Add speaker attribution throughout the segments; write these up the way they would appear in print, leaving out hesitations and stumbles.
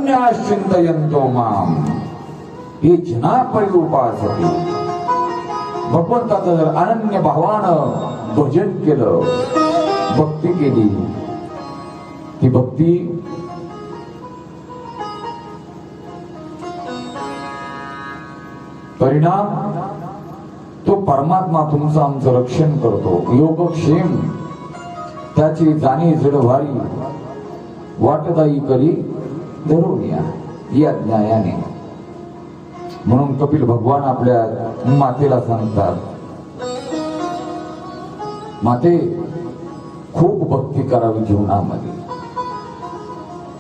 Speaker 1: अनन्याश्चिंतयन्तो ma'am ये जना पर्युपासते. भगवंताचं जर अनन्य भावानं भजन केलं, भक्ती केली, ती भक्ती परिणाम तो परमात्मा तुमचं आमचं रक्षण करतो. योगक्षेम त्याची जाणी जडभारी वाटदायी करी धरून या ज्ञायाने. म्हणून कपिल भगवान आपल्या मातेला सांगतात, माते खूप भक्ती करावी जीवनामध्ये,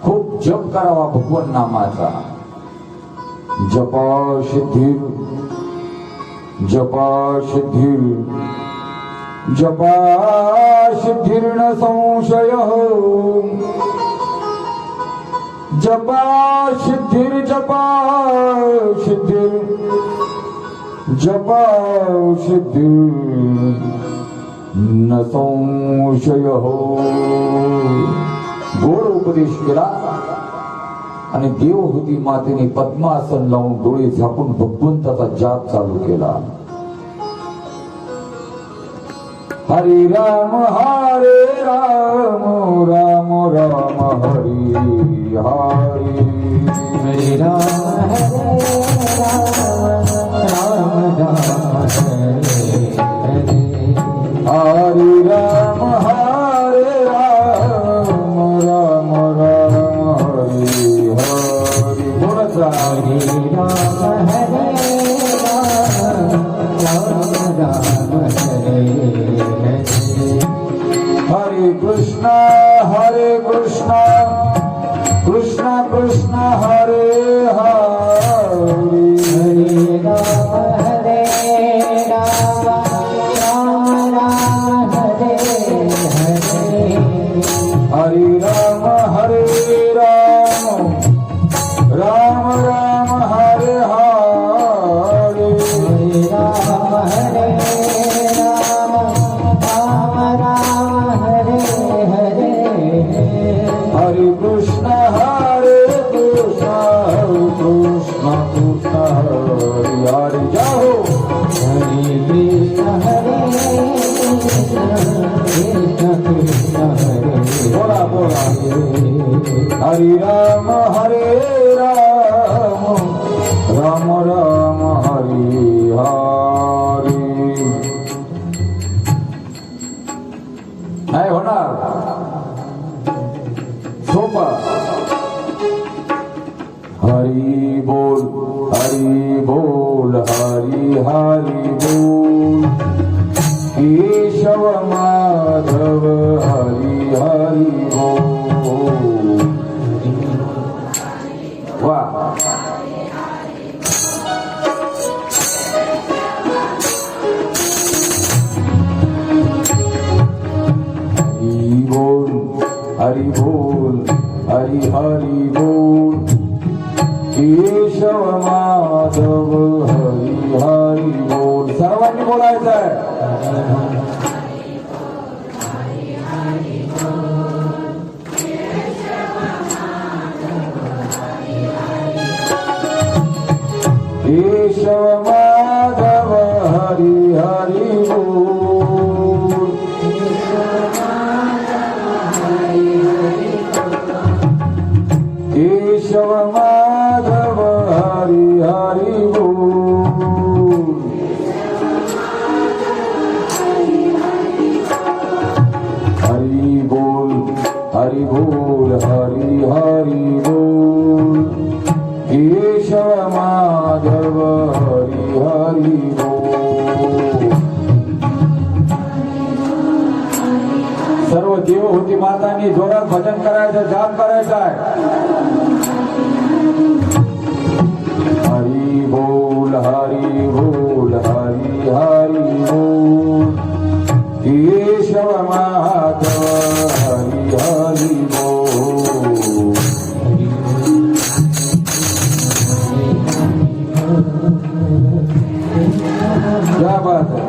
Speaker 1: खूप जप करावा भगवान नामाचा. जपा सिद्धीर जपा सिद्धीर जपा सिद्धीर्न संशय जपा सिद्धीर जपा सिद्धीर जपा सिद्धीर न संशय. गोड उपदेश केला आणि देवहूती मातेने पद्मासन लावून डोळे झाकून भगवंताचा जाप चालू केला. हरे राम राम राम हरी हरे.
Speaker 2: हरे राम राम राम हरे हरे.
Speaker 1: हरे राम राम राम हरे हरे. बोलत राहा.
Speaker 2: हरे राम राम हरे हरे.
Speaker 1: हरे कृष्णा कृष्णा कृष्णा हरे हरे.
Speaker 2: हरे राम राम राम हरे हरे.
Speaker 1: हरे राम राम राम हरे हरे.
Speaker 2: हरे राम राम राम हरे हरे.
Speaker 1: हरे कृष्णा कृष्णा कृष्णा हरे हरे. जाओ.
Speaker 2: हरे कृष्ण कृष्ण हरे.
Speaker 1: बोला बोला. हरे राम राम राम हरे हरे. नाही होणार सोपा. हरी बोल हरी बोल हरी हरी बोल. केशव माधव हरी हरी बोल. वा. हरि बोल हरि हरि बोल. केशव माधव हरि हरि बोल. सर्वांनी बोलायचं आहे. केशव माधव हरि हरि बोल. केशव माधव हरि हरि बोल. हरि बोल हरि बोल हरि हरि बोल. केशव माधव हरि हरि बोल. सर्व देवहूती मातांनी जोरात भजन करायचं, जाप करायचा आहे. हरि बोल हरि बोल हरि हरि बोल. केशव माधव हरि हरि बोल. क्या बात है.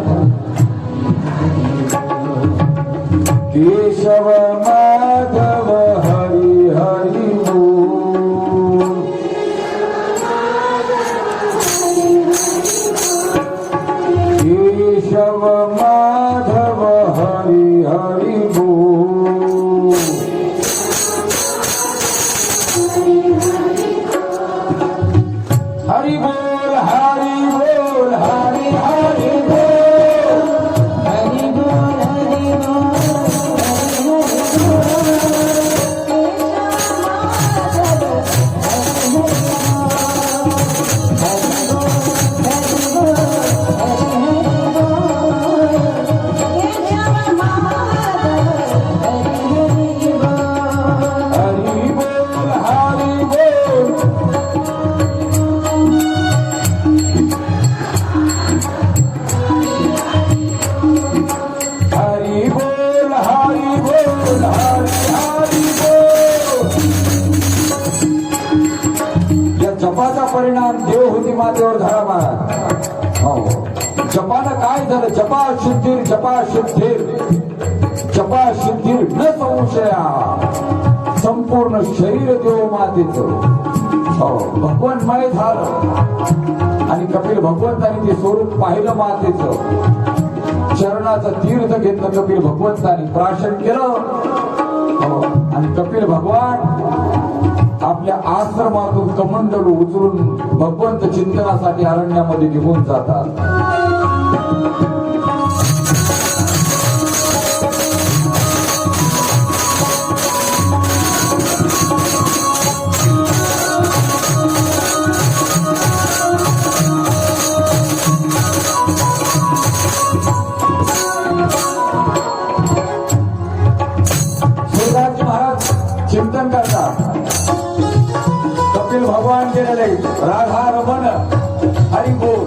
Speaker 1: केशव माधव हरि हरि बोल. हरी बोल हरी बोल हरी हरी बोल
Speaker 2: हरि बोल हरि
Speaker 1: हरी बोल हरी बोल हरी बोल हरी बोल हरी हरी बोल या जपाचा परिणाम देवहूती मातेवर झाला महाराज. हो जपानं काय झालं? जपा सिद्धीर जपा सिद्धीर न संशया संपूर्ण शरीर देव मातेचं हो भगवंतमय झालं. आणि कपिल भगवंतानी ते स्वरूप पाहिलं मातेचं. चरणाचं तीर्थ घेतलं कपिल भगवंतानी, प्राशन केलं हो. आणि कपिल भगवान आपल्या आश्रमातून कमंडलू उचलून भगवंत चिंतनासाठी अरण्यामध्ये निघून जातात. शिवराज महाराज चिंतन करतात. कपिल भगवान गेलेले राधा रमण हरी बोल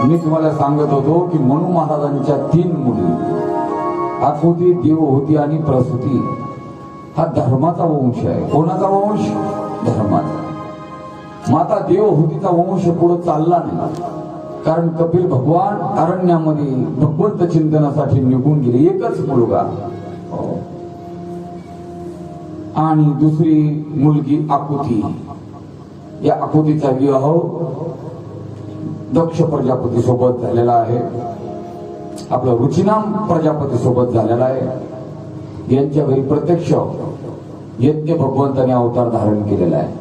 Speaker 1: मी तुम्हाला सांगत होतो की मनु महाराजांच्या 3 मुली आकुती, देवहूती आणि प्रसूती हा धर्माचा वंश आहे. कोणाचा वंश? धर्माचा. माता देवहूतीचा वंश पुढे चालला नाही, कारण कपिल भगवान अरण्यामध्ये भगवंत चिंतनासाठी निघून गेले. एकच मुलगा आणि दुसरी मुलगी आकुती. या आकुतीचा विवाह दक्ष प्रजापती सोबत झालेला आहे. आपला रुचिनाम प्रजापती सोबत झालेला आहे. यांच्या घरी प्रत्यक्ष यज्ञ भगवंताने अवतार धारण केलेला आहे.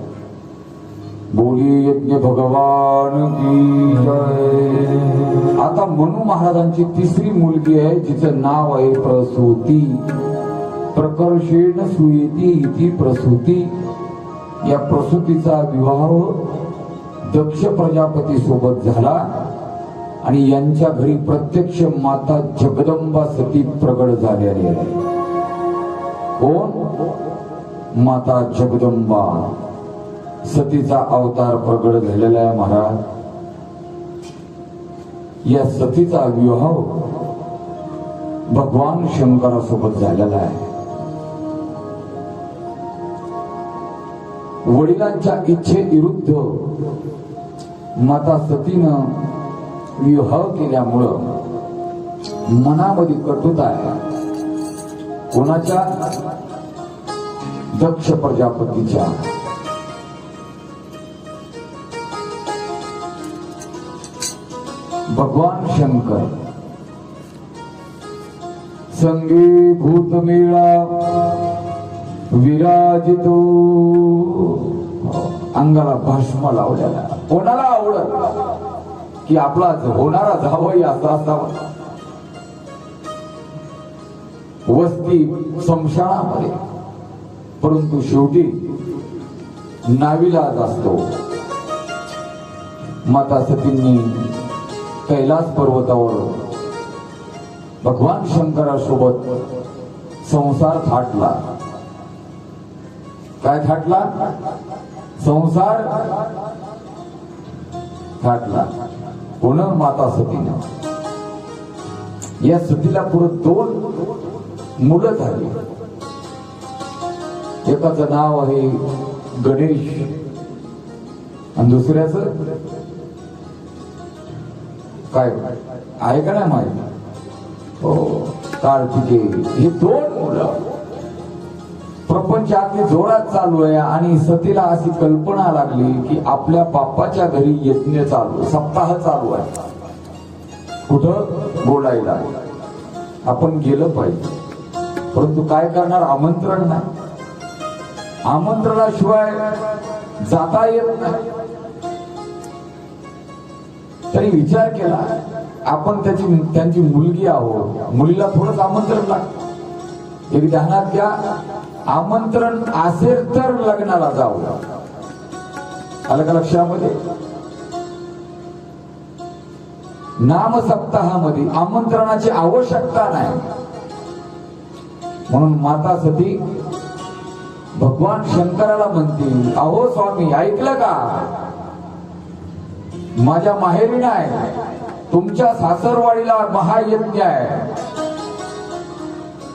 Speaker 1: बोली यज्ञ भगवान की जय. आता मनु महाराजांची 3री मुलगी आहे, जिचं नाव आहे प्रसूती. प्रकर्षेण सुयेती इति प्रसूती. या प्रसूतीचा विवाह दक्ष प्रजापती सोबत झाला आणि यांच्या घरी प्रत्यक्ष माता जगदंबा सती प्रगट झालेली आहे. कोण? माता जगदंबा सतीचा अवतार प्रगट झालेला आहे महाराज. या सतीचा विवाह भगवान शंकरासोबत झालेला आहे. वडिलांच्या इच्छेविरुद्ध माता सतीनं विवाह केल्यामुळं मनामध्ये कटुता आहे. कोणाच्या? दक्ष प्रजापतीच्या. भगवान शंकर संगी भूतमेळा विराजितो, अंगाला भस्म लावलेला. कोणाला आवडत की आपला होणारा जावई असा असावा? वस्ती स्मशानामध्ये, परंतु शेवटी नाविलाज असतो. माता सतींनी कैलास पर्वतावर भगवान शंकरासोबत संसार थाटला. काय थाटला? संसार थाटला. कोण? माता सतीनं. या सतीला पुढे 2 मुलं झाली. एकाचं नाव आहे गणेश आणि दुसऱ्याचं काय आहे का नाही माहिती? हो, कार्तिकेय. हे 2 मुलं प्रपंच आपली जोरात चालू आहे आणि सतीला अशी कल्पना लागली की आपल्या बाप्पाच्या घरी यज्ञ चालू, सप्ताह चालू आहे. कुठं? बोलायला आपण गेलं पाहिजे, परंतु काय करणार? आमंत्रण नाही. आमंत्रणाशिवाय जाता येत नाही. तरी विचार केला, आपण त्यांची मुलगी आहोत, मुलीला थोडंच आमंत्रण लागतं. एक ध्यानात घ्या, आमंत्रण असेल तर लग्नाला जाऊ. आलं का लक्षामध्ये? नाम सप्ताहामध्ये आमंत्रणाची आवश्यकता नाही. म्हणून माता सती भगवान शंकराला म्हणतील, अहो स्वामी, ऐकलं का? माझ्या माहेरी नाही, तुमच्या सासरवाडीला महायज्ञ आहे.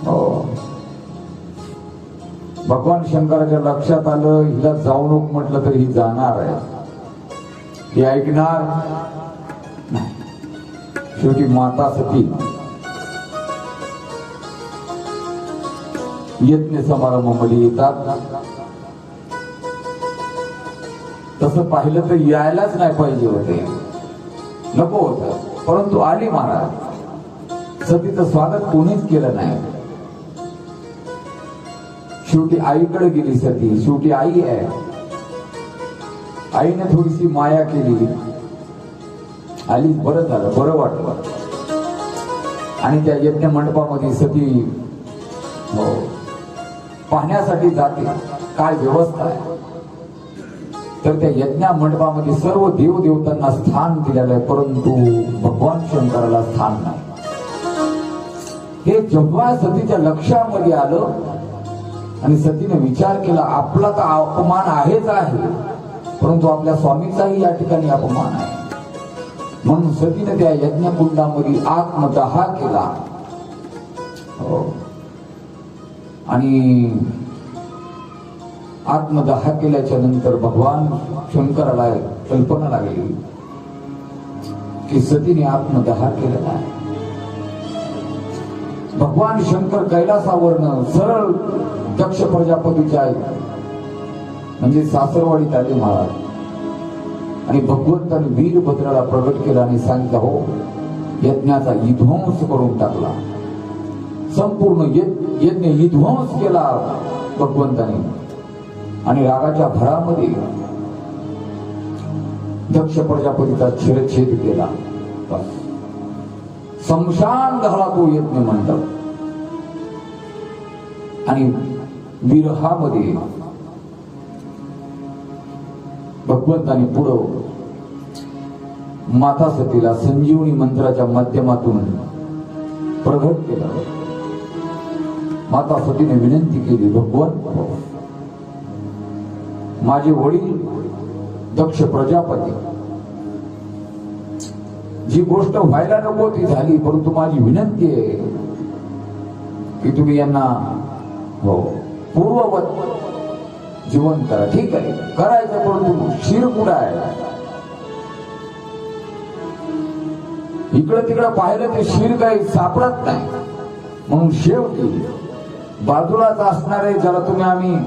Speaker 1: हो. भगवान शंकराच्या लक्षात आलं, हिला जाऊ नको म्हटलं तर ही जाणार आहे. ही ऐकणार नाही. शेवटी माता सती यज्ञ समारंभामध्ये येतात. तसं पाहिलं तर यायलाच नाही पाहिजे होते, नको होत, परंतु आली महाराज. सतीचं स्वागत कोणीच केलं नाही. शेवटी आईकडे गेली सती. शेवटी आई आहे. आईने थोडीशी माया केली. आली, बरं झालं, बरं वाटलं. आणि त्या यज्ञ मंडपामध्ये सती हो पाहण्यासाठी जाते, काय व्यवस्था आहे. तर त्या यज्ञ मंडपामध्ये सर्व देवदेवतांना स्थान दिलेलं आहे, परंतु भगवान शंकराला स्थान नाही. हे जेव्हा सतीच्या लक्षामध्ये आलं आणि सतीने विचार केला, आपला तर अपमान आहेच आहे, परंतु आपल्या स्वामीचाही या ठिकाणी अपमान आहे. म्हणून सतीने त्या यज्ञकुंडामध्ये आत्मदहा केला. हो. आणि आत्मदहा केल्याच्या नंतर भगवान शंकराला कल्पना लागली की सतीने आत्मदहा केलेला आहे. भगवान शंकर कैलासावरनं सरळ दक्ष प्रजापतीच्या म्हणजे सासरवाडीत आले महाराज. आणि भगवंताने वीरभद्राला प्रगट केला आणि सांगितलं, हो, यज्ञाचा विध्वंस करून टाकला. संपूर्ण यज्ञ विध्वंस केला भगवंताने. आणि रागाच्या भरामध्ये दक्ष प्रजापतीचा शिरच्छेद केला. समशान झाला तो यज्ञ मंडप. आणि विरहामध्ये भगवंताने पुढं माता सतीला संजीवनी मंत्राच्या माध्यमातून प्रगट केलं. माता सतीने विनंती केली, भगवान माझे वडील दक्ष प्रजापती, जी गोष्ट व्हायला नको ती झाली, परंतु माझी विनंती आहे की तुम्ही यांना पूर्ववत जीवन करा. ठीक आहे, करायचं, परंतु शिर कुठं आहे? इकडं तिकडं पाहिलं ते शिर काही सापडत नाही. म्हणून शेवटी बाजूलाच असणारे ज्याला तुम्ही आम्ही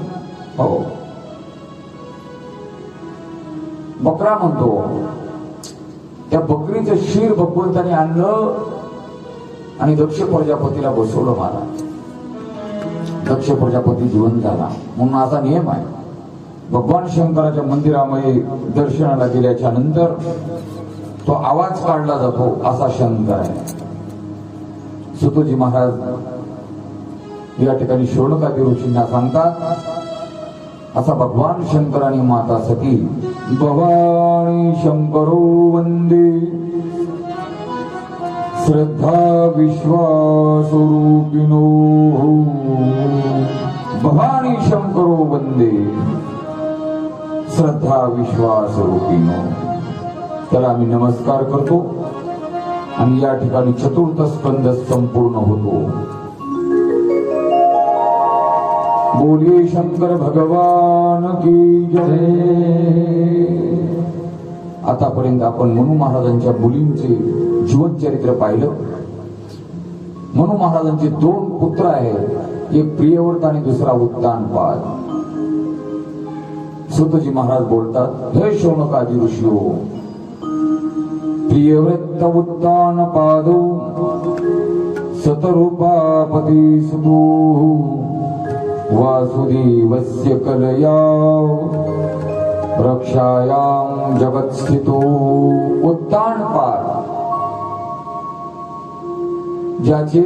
Speaker 1: बकरा म्हणतो, त्या बकरीचं शिर भगवंताने आणलं आणि दक्ष प्रजापतीला बसवलं. मला दक्ष प्रजापती जिवंत झाला. म्हणून असा नियम आहे, भगवान शंकराच्या मंदिरामध्ये दर्शनाला गेल्याच्या नंतर तो आवाज काढला जातो, असा शंकर आहे. सुतोजी महाराज या ठिकाणी शौनकादी ऋषींना सांगतात, असा भगवान शंकर आणि माता सती भवानी शंकरो वंदे श्रद्धा विश्वासरूपिणो. भवानी शंकरो वंदे श्रद्धा विश्वासरूपिणो. तर आम्ही नमस्कार करतो आणि या ठिकाणी चतुर्थ स्कंद संपूर्ण होतो. बोलिए शंकर भगवान की जय. आतापर्यंत आपण मनु महाराजांच्या मुलींचे जीवन चरित्र पाहिलं. मनु महाराजांचे 2 पुत्र आहेत, एक प्रियव्रत आणि दुसरा उत्तानपाद. सुतजी महाराज बोलतात, हे शौनकादी ऋषियो, प्रियव्रत उत्तानपादो सतरूपापती सुतो वासुदेवस्य कलया रक्षायां जगत्स्थितो. उत्तानपाद, ज्याचे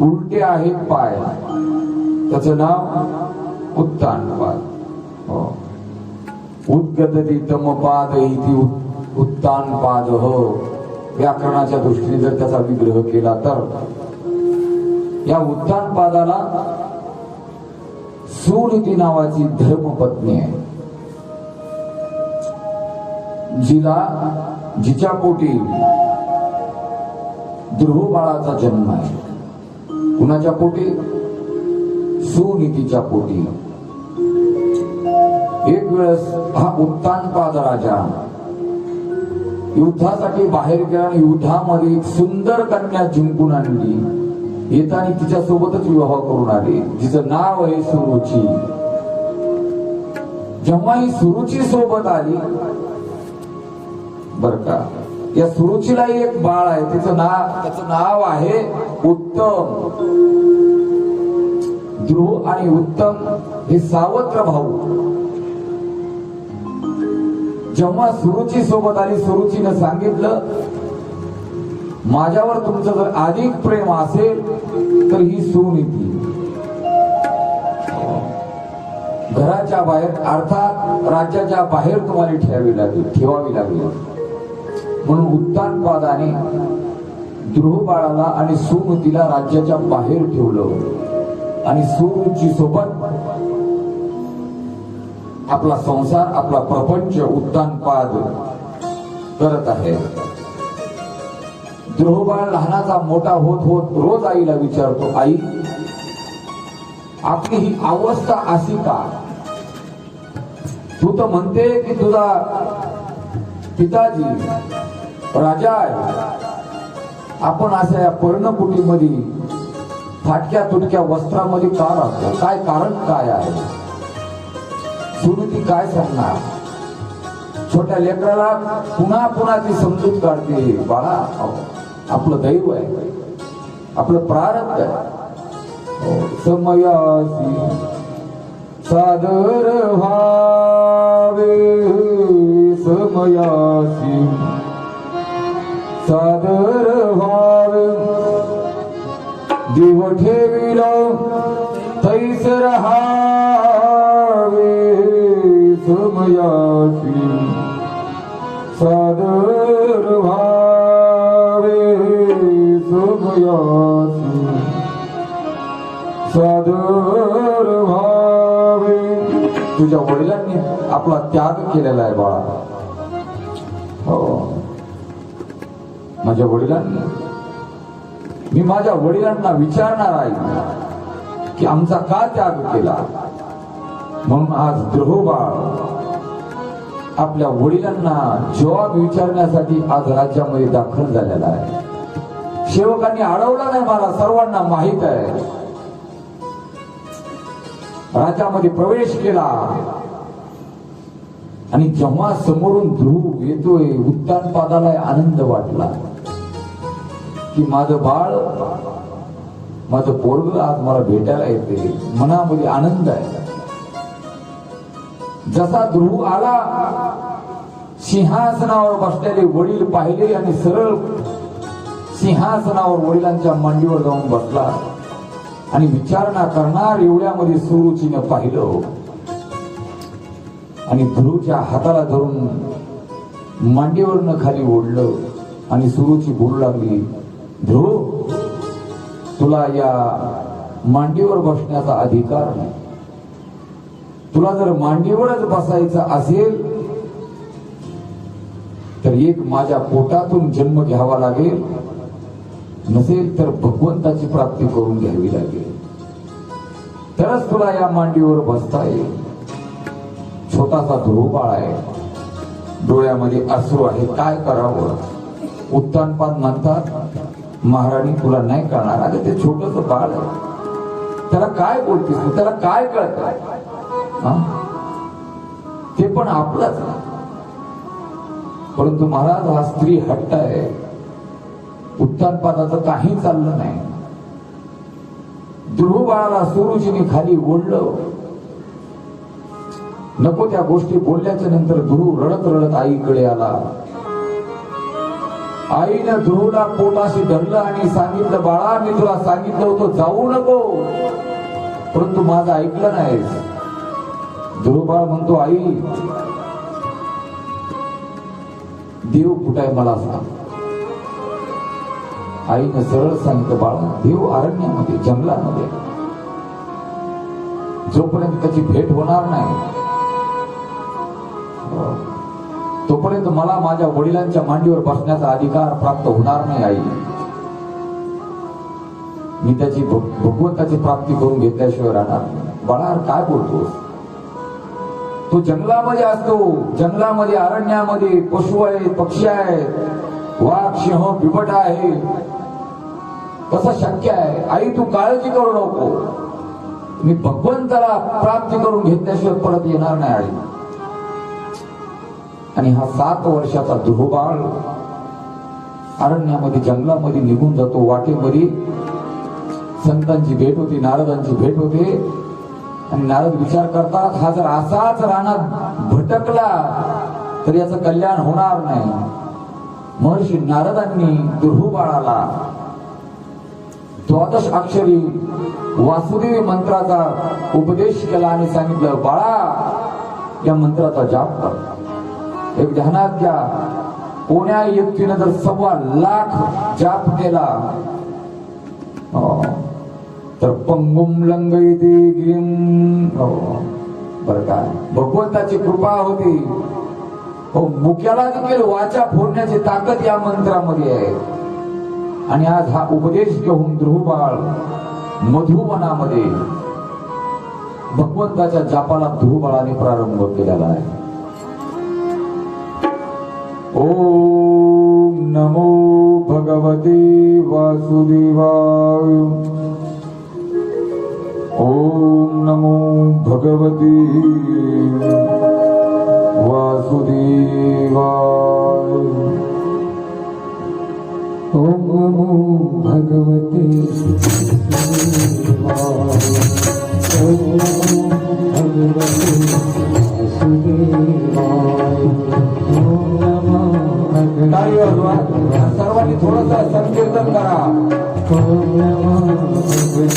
Speaker 1: उलटे आहेत पाय, त्याचं नाव उत्तानपाद. उद्गदती तमपाद इति उत्तानपाद. व्याकरणाच्या दृष्टीने जर त्याचा विग्रह केला तर या उत्तानपादाला सुनीती नावाची धर्मपत्नी आहे, जिच्या पोटी ध्रुव बाळाचा जन्म आहे. कुणाच्या पोटी? सुनीतीच्या पोटी. एक वेळेस हा उत्तानपाद राजा युद्धासाठी बाहेर गेला आणि युद्धामध्ये एक सुंदर कन्या जिंकून आणली. येताना तिच्या सोबतच विवाह करून आले, जिचं नाव आहे सुरुची. जेव्हा ही सुरुची सोबत आली बर का, या सुरुचीला एक बाळ आहे, त्याचं नाव आहे उत्तम. ध्रुव आणि उत्तम हे सावत्र भाऊ. जेव्हा सुरुची सोबत आली, सुरुचीनं सांगितलं, माझ्यावर तुमचं जर अधिक प्रेम असेल तर ही सुनीती घराच्या बाहेर अर्थात राज्याच्या बाहेर तुम्हाला ठेवावी लागेल. म्हणून उत्तानपादाने ध्रुव बाळाला आणि सुनीतीला राज्याच्या बाहेर ठेवलं आणि सुरुची सोबत आपला संसार, आपला प्रपंच उत्तानपाद करत आहे. ध्रुवबाळ लहानाचा मोठा होत होत रोज आईला विचारतो, आई आपली ही अवस्था अशी का? तू तर म्हणते की तुझा पिताजी राजा आहे, आपण अशा या पर्णकुटीमध्ये फाटक्या तुटक्या वस्त्रामध्ये का राहतो? काय कारण काय आहे? सुनीती काय सांगणार? छोट्या लेकराला पुन्हा पुन्हा ती समजूत काढते, बाळा आपलं दैव आहे, आपलं प्रारब्ध आहे. समयासी सादर व्हावे, समयासी सादर व्हावे, जीव ठेविला तैस रहावे, समयासी सादर व्हावे सगळ्यासी सादर व्हावे. तुझ्या वडिलांनी आपला त्याग केलेला आहे बाळा. हो, माझ्या वडिलांनी, मी माझ्या वडिलांना विचारणार आहे की आमचा का त्याग केला. म्हणून आज द्रोहबाळ आपल्या वडिलांना जबाब विचारण्यासाठी आज राज्यामध्ये दाखल झालेला आहे. सेवकांनी अडवला नाही, मला सर्वांना माहित आहे. राज्यामध्ये प्रवेश केला आणि जेव्हा समोरून ध्रुव येतोय, उत्तानपादाला आनंद वाटला की माझं बाळ, माझं पोरग आज मला भेटायला येते. मनामध्ये आनंद आहे. जसा ध्रुव आला, सिंहासनावर बसलेले वडील पाहिले आणि सरळ सिंहासनावर वडिलांच्या मांडीवर जाऊन बसला आणि विचारणा करणार एवढ्यामध्ये सुरुचीनं पाहिलं आणि ध्रुवच्या हाताला धरून मांडीवरनं खाली ओढलं आणि सुरुची बोलू लागली, ध्रुव, तुला या मांडीवर बसण्याचा अधिकार नाही. तुला जर मांडीवरच बसायचं असेल तर एक माझ्या पोटातून जन्म घ्यावा लागेल, नसेल तर भगवंताची प्राप्ती करून घ्यावी लागेल, तरच तुला या मांडीवर बसता येईल. छोटासा ध्रुवबाळ आहे, डोळ्यामध्ये अश्रू आहे, काय करावं. उत्तानपाद म्हणतात, महाराणी तुला नाही कळणार. अगं ते छोटस बाळ आहे, त्याला काय बोलतेस तू, त्याला काय कळत. ते पण आपलंच. परंतु महाराज हा स्त्री हट्ट आहे. उत्तानपादाचं काही चाललं नाही. ध्रुवबाळाला सुरुचीने खाली ओढलं. नको त्या गोष्टी बोलल्याच्या नंतर ध्रुव रडत रडत आईकडे आला. आईनं ध्रुवला पोटाशी धरलं आणि सांगितलं, बाळा, मी तुला सांगितलं होतं जाऊ नको, परंतु माझं ऐकलं नाहीस. ध्रुवबाळ म्हणतो, आई, देव कुठे आहे मला सांग. आईनं सरळ सांगितलं, बाळा, देव अरण्यामध्ये, जंगलामध्ये. जोपर्यंत त्याची भेट होणार नाही तोपर्यंत मला माझ्या वडिलांच्या मांडीवर बसण्याचा अधिकार प्राप्त होणार नाही. आई, मी त्याची भगवंताची प्राप्ती करून घेतल्याशिवाय राहणार नाही. बाळा, काय बोलतोस. तो जंगलामध्ये असतो, जंगलामध्ये, अरण्यामध्ये पशु आहेत, पक्षी आहेत, वाघ, सिंह, बिबट आहे. कसं शक्य आहे. आई, तू काळजी करू नको, मी भगवंताला प्राप्ती करून घेतल्याशिवाय परत येणार नाही. आई, आणि हा 7 वर्षाचा ध्रुवबाळ अरण्यामध्ये, जंगलामध्ये निघून जातो. वाटेमध्ये संतांची भेट होती, नारदांची भेट होते. आणि नारद विचार करतात, हा जर असाच रानात भटकला तर याचं कल्याण होणार नाही. महर्षी नारदांनी ध्रुवबाळाला 12 अक्षरी वासुदेवी मंत्राचा उपदेश केला आणि सांगितलं, बाळा, या मंत्राचा जाप कर. एक ध्यानात घ्या, कोण्या व्यक्तीने जर 1.25 लाख जाप केला तर पंगुम लंगयते गिरिम. बर काय, भगवंताची कृपा होती. हो, मुक्याला देखील वाचा फोडण्याची ताकद या मंत्रामध्ये आहे. आणि आज हा उपदेश घेऊन ध्रुवबाळ मधुवनामध्ये भगवंताच्या जापाला ध्रुवबाळाने प्रारंभ केलेला आहे. ओम नमो भगवते वासुदेवाय. ओम नमो भगवते वासुदेवाय.
Speaker 2: ओम नमो भगवते वासुदेवाय. ओम नमो भगवते वासुदेवाय. ओम नमो भगवते.
Speaker 1: सर्वांनी थोडंसं संकीर्तन करा.
Speaker 2: ओम नमो भगवते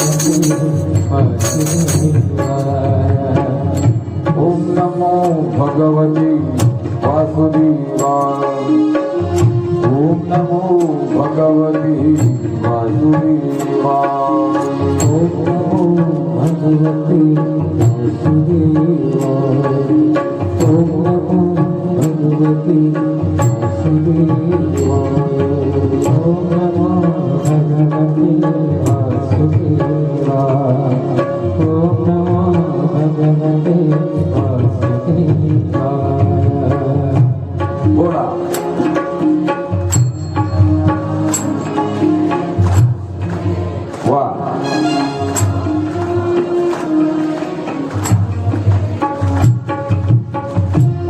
Speaker 2: वासुदेवाय.
Speaker 1: ओम नमो भगवते वासुदेवाय ओम नमो भगवते वासुदेवाय
Speaker 2: ओम नमो भगवते वासुदेवाय ओम नमो भगवते वासुदेवाय ओम नमो भगवते वासुदेवाय ओम नमो भगवते वासुदेवाय
Speaker 1: बोला वा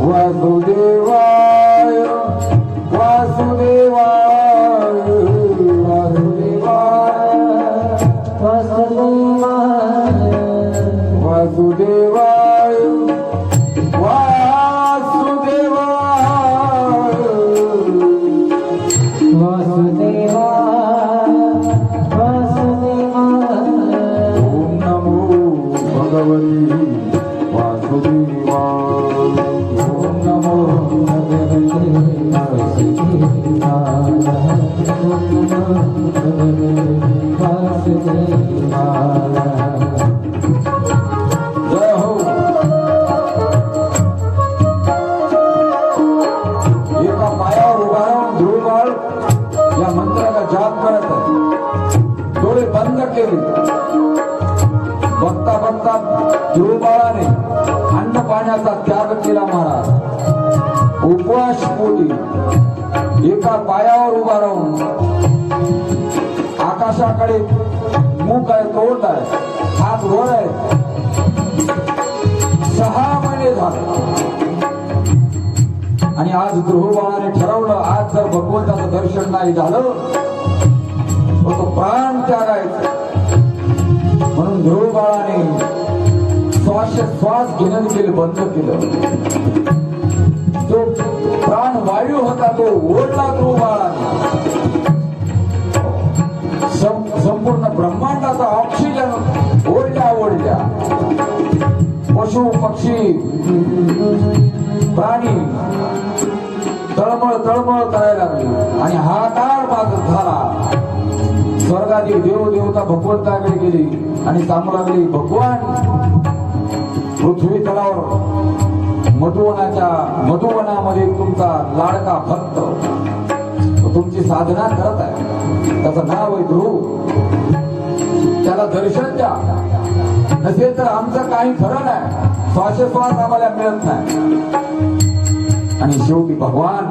Speaker 1: वासुदेवाय वासुदेवाय वासुदेवाय वासुदेवाय ओम नमो भगवते वासुदेवाय ओम नमो जय हो एका पायावर उभा राहून ध्रुवबाळ या मंत्राचा जाप करत आहे डोळे बंद केले बघता बघता ध्रुवबाळाने अन्न पाण्याचा त्याग केला महाराज उपवास पोटी एका पायावर उभा राहून आकाशाकडे मुख आहे तोंड आहे हात वर आहे 6 महिने झाले आणि आज ध्रुवबाळाने ठरवलं आज जर भगवंताचं दर्शन नाही झालं तर तो प्राण त्यागायचा म्हणून ध्रुवबाळाने श्वास घेणं केलं बंद केलं जो प्राण वायू होता तो ओढला ध्रुवबाळाने संपूर्ण ब्रह्मांडाचा ऑक्सिजन ओढल्या पशु पक्षी प्राणी तळमळ करायला लागले आणि हाहाकार बाजत झाला स्वर्गातील देवदेवता भगवंताकडे गेली आणि सांगू लागली भगवान पृथ्वी तलावर मधुवनामध्ये तुमचा लाडका भक्त तुमची साधना करत आहे त्याचं नाव आहे ध्रुव त्याला दर्शन द्या नसेल तर आमचं काही खरं नाही श्वासोश्वास आम्हाला मिळत नाही आणि शेवटी भगवान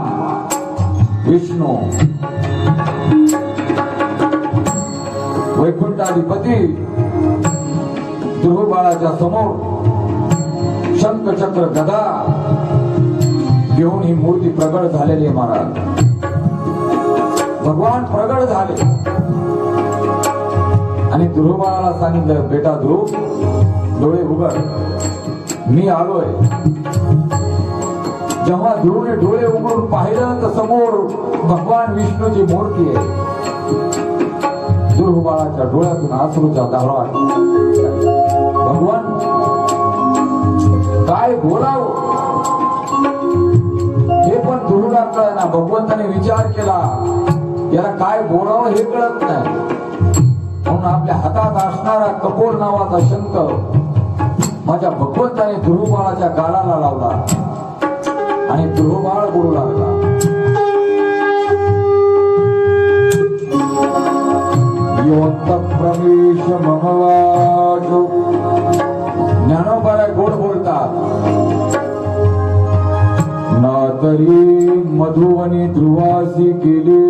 Speaker 1: विष्णू वैकुंठाधिपती ध्रुवबाळाच्या समोर शंख चक्र गदा घेऊन ही मूर्ती प्रगट झालेली महाराज भगवान प्रगट झाले आणि ध्रुवबाळाला सांगितलं बेटा ध्रुव डोळे उघड मी आलोय जेव्हा ध्रुवने डोळे उघडून पाहिलं तर समोर भगवान विष्णूची मूर्ती आहे ध्रुवबाळाच्या डोळ्यातून अश्रूचा धारा भगवान काय बोलावं हे पण ध्रुवला कळलं ना भगवंताने विचार केला याला काय बोलावं हे कळत नाही म्हणून आपल्या हातात असणारा कपोल नावाचा शंख माझ्या भगवंताने ध्रुवबाळाच्या गालाला लावला आणि ध्रुवबाळ बोलू लागला योक्त प्रवेश ममवाज ज्ञानोबाला गोड बोलतात ना तरी मधुवनी ध्रुवासी केली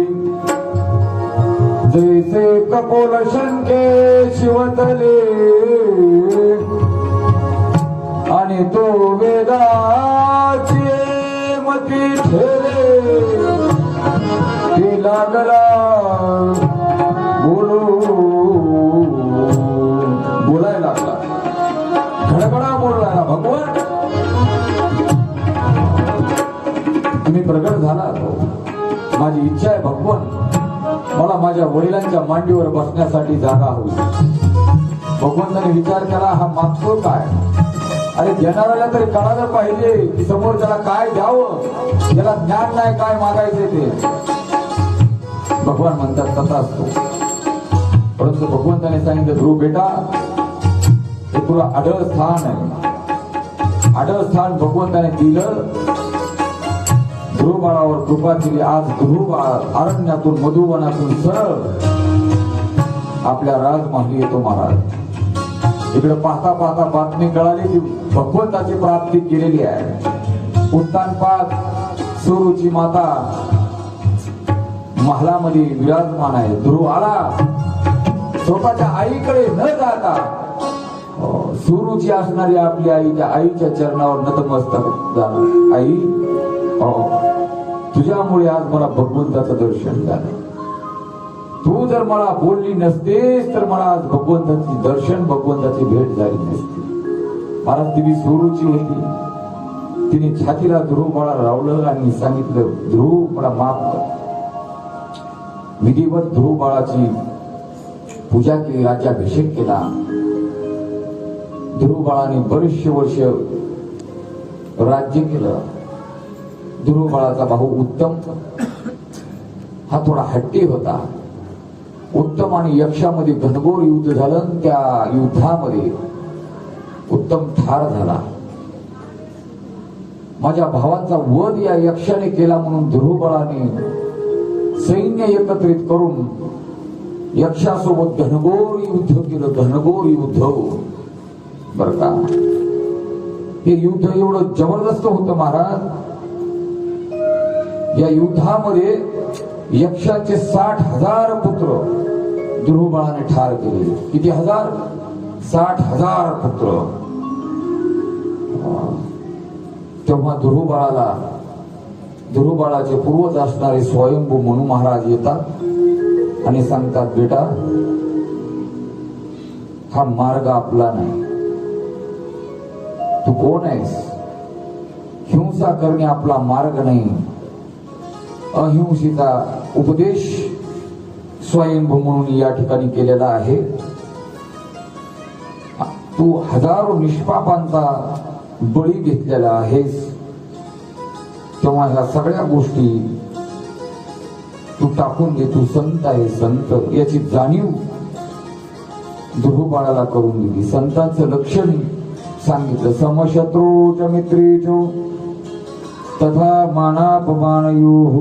Speaker 1: जैसे कपोल शंके शिवतले आणि तो वेदाची मती ठेरे ते लागला बोलायला लागला घडघडा बोलला भगवान तुम्ही प्रगट झाला माझी इच्छा आहे भगवान मला माझ्या वडिलांच्या मांडीवर बसण्यासाठी जागा हवी भगवंताने विचार केला हा मागतो काय अरे देणाऱ्याला तरी कळायला पाहिजे की समोर त्याला काय द्यावं, त्याला ज्ञान नाही काय मागायचे ते. भगवान म्हणतात तसा असतो. परंतु भगवंताने सांगितलं ध्रुव बेटा हे तुला अढळ स्थान आहे. अढळ स्थान भगवंताने दिलं. ध्रुव बाळावर कृपा केली. आज ध्रुव बाळ अरण्यातून मधुवनातून सरळ आपल्या राजमहली येतो महाराज. इकडे पाहता पाहता बातमी कळाली की भगवंताची प्राप्ती केलेली आहे. उत्तानपाद सुरूची माता महालामध्ये विराजमान आहे. ध्रुव आला स्वतःच्या आईकडे न जाता सुरूची असणारी आपली आईच्या आईच्या चरणावर नतमस्तक झाला. आई तुझ्यामुळे आज मला भगवंताचं दर्शन झालं. तू जर मला बोलली नसतेस तर मला आज भगवंताची दर्शन भगवंताची भेट झाली नसती. महाराज ती सुरूची होती. तिने छातीला ध्रुव बाळा लावलं आणि सांगितलं ध्रुव मला माफ कर. विधिवत ध्रुव बाळाची पूजा केली, राज्याभिषेक केला. ध्रुव बाळाने बरेचशे वर्ष राज्य केलं. ध्रुव बाळाचा भाऊ उत्तम हा थोडा हट्टी होता. उत्तम आणि यक्षामध्ये घनघोर युद्ध झालं. त्या युद्धामध्ये उत्तम ठार झाला. माझ्या भावाचा वध या यक्षाने केला म्हणून ध्रुव बाळाने सैन्य एकत्रित करून यक्षासोबत घनघोर युद्ध केलं. घनघोर युद्ध बर का. हे युद्ध एवढं जबरदस्त होतं महाराज. या युद्धामध्ये यक्षाचे 60,000 पुत्र ध्रुव बाळाने ठार केले. किती हजार? 60,000 पुत्र. तेव्हा ध्रुव बाळाचे पूर्वज असणारे स्वयंभू मनु महाराज येतात आणि सांगतात बेटा हा मार्ग आपला नाही. तू कोण आहेस? हिंसा करणे आपला मार्ग नाही. अहिंसेचा उपदेश स्वयंभू म्हणून या ठिकाणी केलेला आहे. तू हजारो निष्पापांचा बळी घेतलेला आहेस. तेव्हा ह्या सगळ्या गोष्टी तू टाकून दे. तू संत आहे. संत याची जाणीव ध्रुव बाळाला करून दिली. संतांचं लक्षण सांगितलं. समशत्रूच मित्रेच तथा मानापमानयोः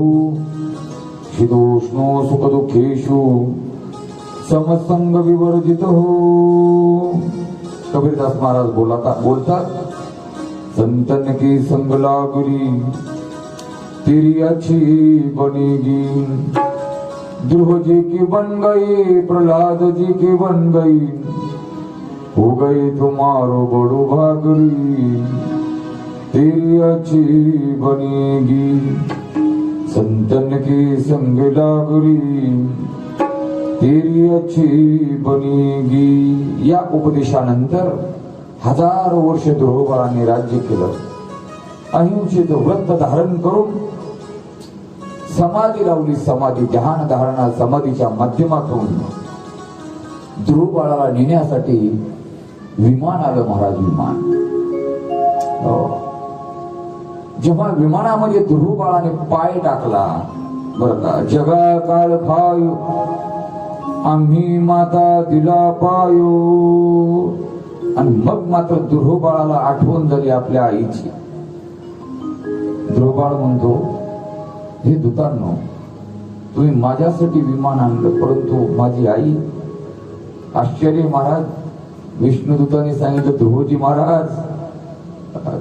Speaker 1: शीतोष्णो सुखदुःखेषु समसंग विवर्जितो. कबीरदास महाराज बोलतात संतन की संग लागली तेरी अच्छी बनेगी. ध्रुव जी की बन गई प्रहलाद जी की बन गई. हो गई तुम्हारो बड़ो भागरी तेरी अच्छी बनेगी. संतन की संग लागरी तेरी अच्छी बनेगी. या उपदेशानंतर 1000 वर्ष ध्रुव बाळाने राज्य केलं. अहिंसेचं व्रत धारण करून समाधी लावली. समाधी ध्यान धारणा समाधीच्या माध्यमातून ध्रुव बाळाला नेण्यासाठी विमान आलं महाराज. विमान जेव्हा विमानामध्ये ध्रुव बाळाने पाय टाकला बरं का. जगा काळ खाय आम्ही माता दिला पायो. आणि मग मात्र ध्रुव बाळाला आठवण झाली आपल्या आईची. ध्रुव बाळ म्हणतो हे दूतांनो तुम्ही माझ्यासाठी विमान आणलं परंतु माझी आई. आश्चर्य महाराज. विष्णुदूताने सांगितलं ध्रुवजी महाराज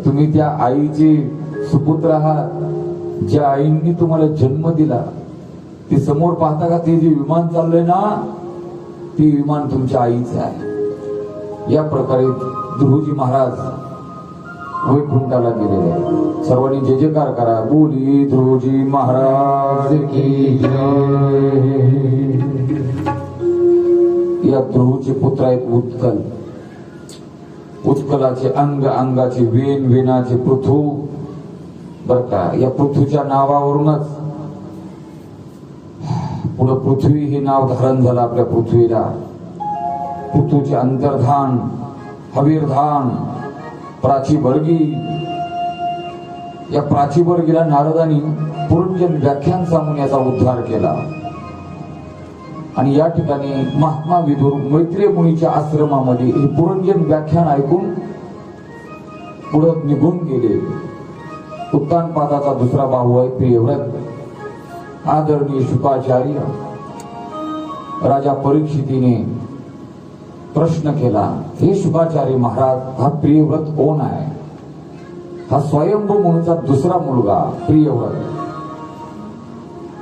Speaker 1: तुम्ही त्या आईचे सुपुत्र आहात. ज्या आईंनी तुम्हाला जन्म दिला ते समोर पाहता का ते जे विमान चाललंय ना ते विमान तुमच्या आईचं आहे. या प्रकारे ध्रुवजी महाराज वैकुंठाला गेलेले आहे. सर्वांनी जय जयकार करा. बोली ध्रुवजी महाराज की जय. या ध्रुवचे पुत्र आहेत उत्कल. उत्कलाचे अंग अंगाचे वेन वेनाचे पृथू बर का. या पृथ्वीच्या नावावरूनच पुढे पृथ्वी हे नाव धारण झालं आपल्या पृथ्वीला. पृथ्वीचे अंतर्धान हवीरधान प्राचीवर्गी, या प्राचीवर्गीला नारदांनी पुरंजन व्याख्यान सांगून याचा उद्धार केला. आणि या ठिकाणी महात्मा विदुर मैत्रेय मुनीच्या आश्रमामध्ये हे पुरंजन व्याख्यान ऐकून पुढे निघून गेले. उत्तानपादाचा दुसरा बाहू आहे प्रियव्रत आदरणीय शुकाचार्य. राजा परीक्षितीने प्रश्न केला, हे शुकाचार्य महाराज, हा प्रियव्रत कोण आहे? हा स्वयंभू मुनीचा दुसरा मुलगा प्रियव्रत,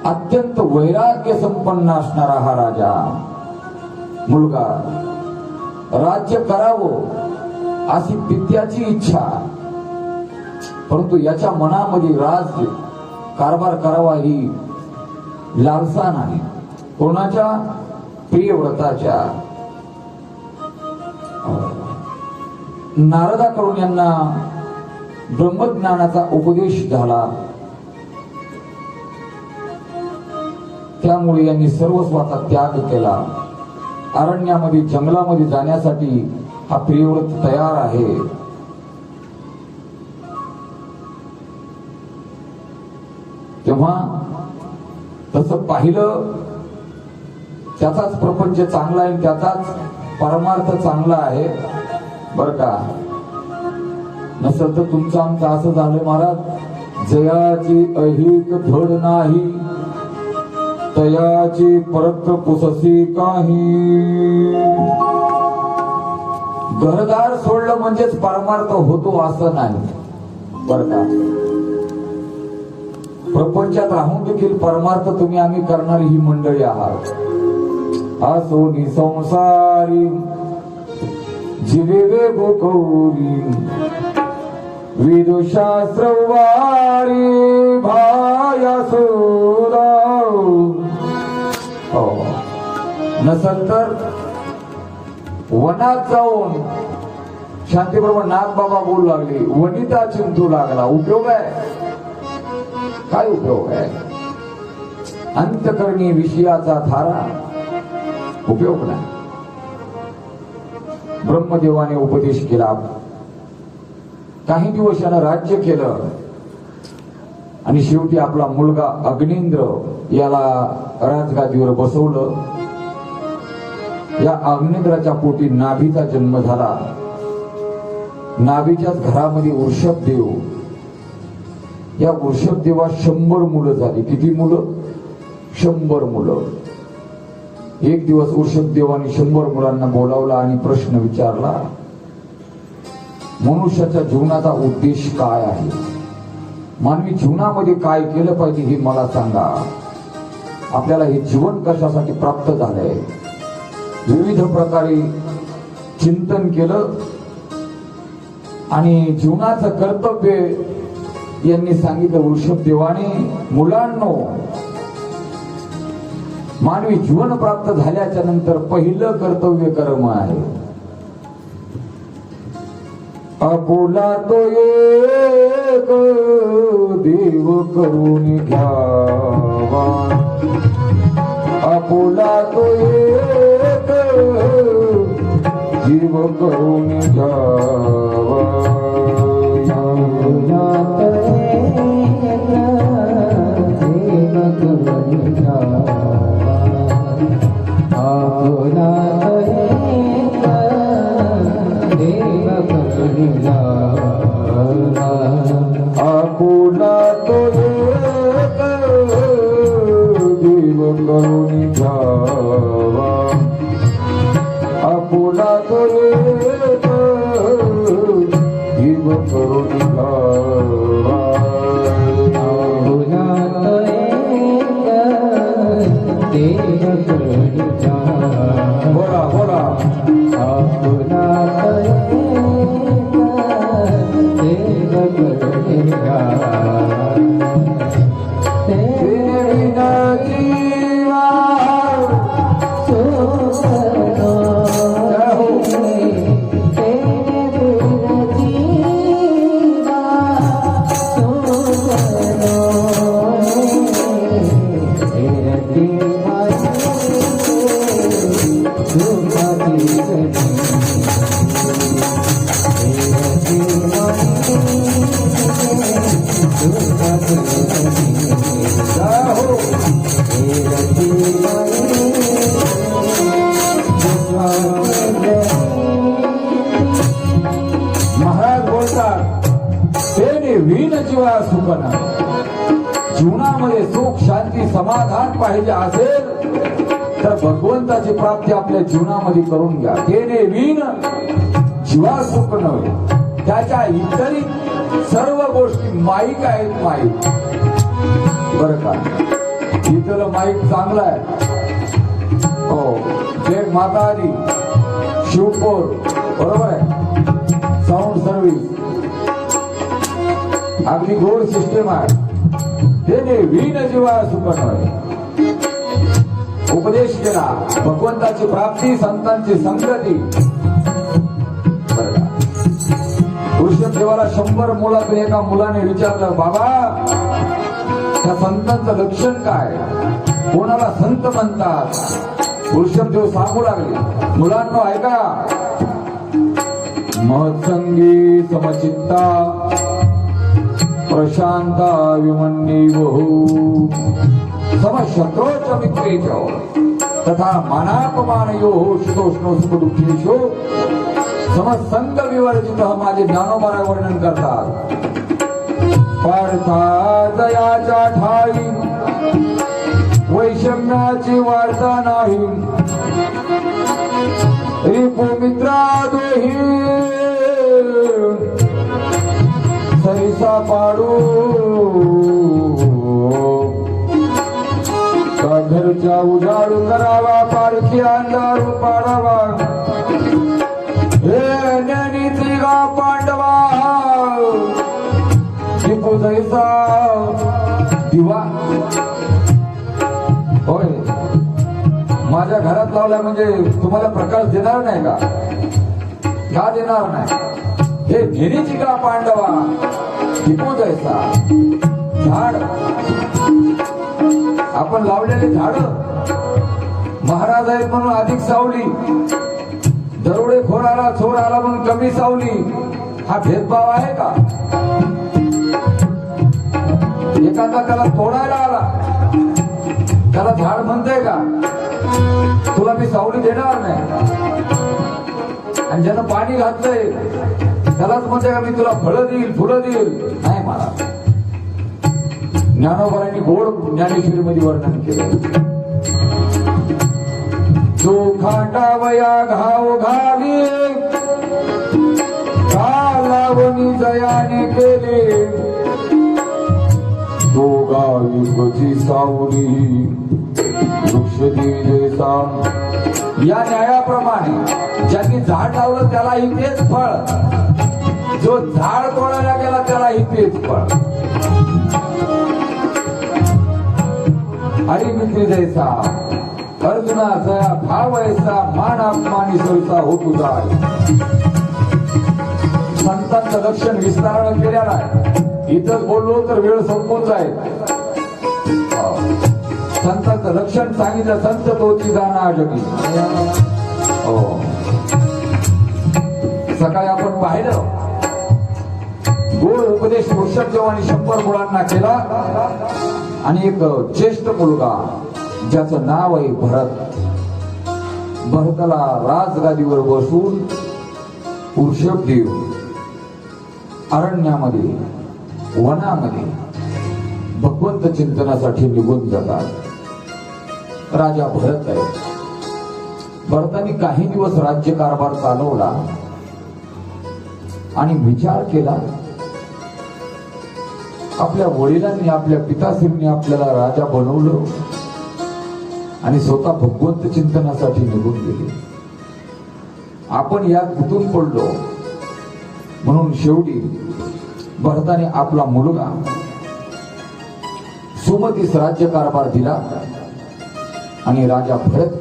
Speaker 1: अत्यंत वैराग्य संपन्न असणारा हा राजा मुलगा. राज्य करावं अशी पित्याची इच्छा, परंतु याच्या मनामध्ये राज्य कारभार करावा ही लालसा नाही. कोणाच्या? प्रियव्रताच्या. नारदाकडून यांना ब्रह्मज्ञानाचा उपदेश झाला. त्यामुळे यांनी सर्वस्वाचा त्याग केला. अरण्यामध्ये जंगलामध्ये जाण्यासाठी हा प्रियव्रत तयार आहे. तेव्हा तसं पाहिलं त्याचाच प्रपंच चांगला आहे, त्याचाच परमार्थ चांगला आहे बर का. नसेल तर तुमचं आमचं असं झालं महाराज, जयाची अहिक धड नाही तयाची परत पुससी काही. घरदार सोडलं म्हणजेच परमार्थ होतो असं नाही बर का. प्रपंचात राहून देखील परमार्थ तुम्ही आम्ही करणारी ही मंडळी आहात. आसोनी संसारी जिवे गोकौरी विदुशास्त्र वारी भाया सोरा. नसल तर वनात जाऊन शांतीबरोबर नागबाबा बोलू लागले, वनिता चिंतू लागला. उपयोग आहे? काय उपयोग आहे? अंतकरणी विषयाचा थारा उपयोग नाही. ब्रह्मदेवाने उपदेश केला. काही दिवस यानं राज्य केलं आणि शेवटी आपला मुलगा अग्निंद्र याला राजगादीवर बसवलं. या अग्निंद्राच्या पोटी नाभीचा जन्म झाला. नाभीच्याच घरामध्ये वृषभदेव, या वृषभदेवा 100 मुलं झाली. किती मुलं? 100 मुलं. एक दिवस वृषभदेवाने 100 मुलांना बोलावला आणि प्रश्न विचारला, मनुष्याच्या जीवनाचा उद्देश काय आहे? मानवी जीवनामध्ये काय केलं पाहिजे हे मला सांगा. आपल्याला हे जीवन कशासाठी प्राप्त झालंय? विविध प्रकारे चिंतन केलं आणि जीवनाचं कर्तव्य यांनी सांगितलं. वृषभदेवाने, मुलांनो, मानवी जीवन प्राप्त झाल्याच्या नंतर पहिलं कर्तव्य कर्म आहे. आपुला तो एक देव करून घ्यावा, आपुला तो एक जीव करून घ्यावा. आपुला तो एक देव करून घ्यावा, आपुला तो एक देव करून घ्यावा, आपुला तो एक देव करून घ्यावा, आपुला तो एक देव करून घ्यावा, आपुला तो एक देव करून घ्यावा. बोला बोला. आपुला तो एक देव करून घ्यावा, तेरे बिना जीवा सोसनो, तेरे बिना जीवा सोसनो, तेरे बिना सुख नाही. जीवनामध्ये सुख शांती समाधान पाहिजे असेल तर भगवंताची प्राप्ती आपल्या जीवनामध्ये करून घ्या. तेने विण जीवा सुख नव्हे. त्याच्या इतरी सर्व गोष्टी माईक आहेत. माईक बर का, इथलं माईक चांगलं आहे. हो, जय माता आदी शिवपोर बरोबर आहे. साऊंड सर्व्हिस अगदी गोड सिस्टम आहे. तेने विण जीवा सुख नव्हे. उपदेश केला, भगवंताची प्राप्ती, संतांची संगती. देवाला 100 मुलातून एका मुलाने विचारलं, बाबा त्या संतांचं लक्षण काय, कोणाला संत म्हणतात? ऋषभदेव सांगू लागले, मुलांनो ऐका, महत्संगी समचित्ता प्रशांता विमन्नी बहु समशत्रोच मित्रेचो तथा मानापमानयो शीतोष्णो सुखदुःखेषु समसंग विवर्जित. माझे ज्ञानोबा वर्णन करतात. पार्था दयाच्या ठाई वैषम्याची वार्ता नाही. रिपू मित्रा दोही सरिसा पाडू. का घरच्या उजाडू करावा, पारखी अंधारू पाडावा. हे ज्ञानीची गा पांडवा टिपू जैसा दिवा. होय, माझ्या घरात लावला म्हणजे तुम्हाला प्रकाश देणार नाही का? का देणार नाही? हे ज्ञानीची गा पांडवा टिपू जैसा. झाड, आपण लावलेले झाड महाराज आहेत म्हणून अधिक सावली, दरोडे खोराला चोर आला म्हणून कमी सावली. हा भेदभाव आहे का? एखादा त्याला तोडायला आला त्याला झाड म्हणताय का? तुला मी सावली देणार नाही. आणि ज्यानं पाणी घातलंय त्यालाच म्हणते का मी तुला फळं देईल, फुलं देईल? नाही मला. ज्ञानोबांनी गोड ज्ञानेश्वरी मध्ये वर्णन केलं. जो खाटावया घाव घाली कालावनी जयाने केले. तो गावी गजी सावली वृक्ष दिले साम. या न्यायाप्रमाणे ज्यांनी झाड लावलं त्यालाही तेच फळ, जो झाड तोडायला गेला त्यालाही तेच फळ. हरिमित्री जैसा अर्जुनाचा भाव ऐसा मान अपमानी सरसा हो तुझा. संतांचं लक्षण विस्तारण केलेलं आहे. इथंच बोललो तर वेळ संपून जाईल. संतांचं लक्षण सांगितलं, संत तोची जाणा जगी. हो, सकाळी आपण पाहिलं गोड उपदेश ऋषभदेवानी 100 मुलांना केला. आणि एक ज्येष्ठ मुलगा ज्याचं नाव आहे भरत, भरताला राजगादीवर बसून ऋषभदेव अरण्यामध्ये वनामध्ये भगवंत चिंतनासाठी निघून जातात. राजा भरत आहे. भरताने काही दिवस राज्यकारभार चालवला आणि विचार केला, आपल्या वडिलांनी आपल्या पिताश्रींनी आपल्याला राजा बनवलं आणि स्वतः भगवंत चिंतनासाठी निघून गेले. आपण यात गुंतून पडलो. म्हणून शेवटी भरताने आपला मुलगा सुमतीस राज्यकारभार दिला आणि राजा भरत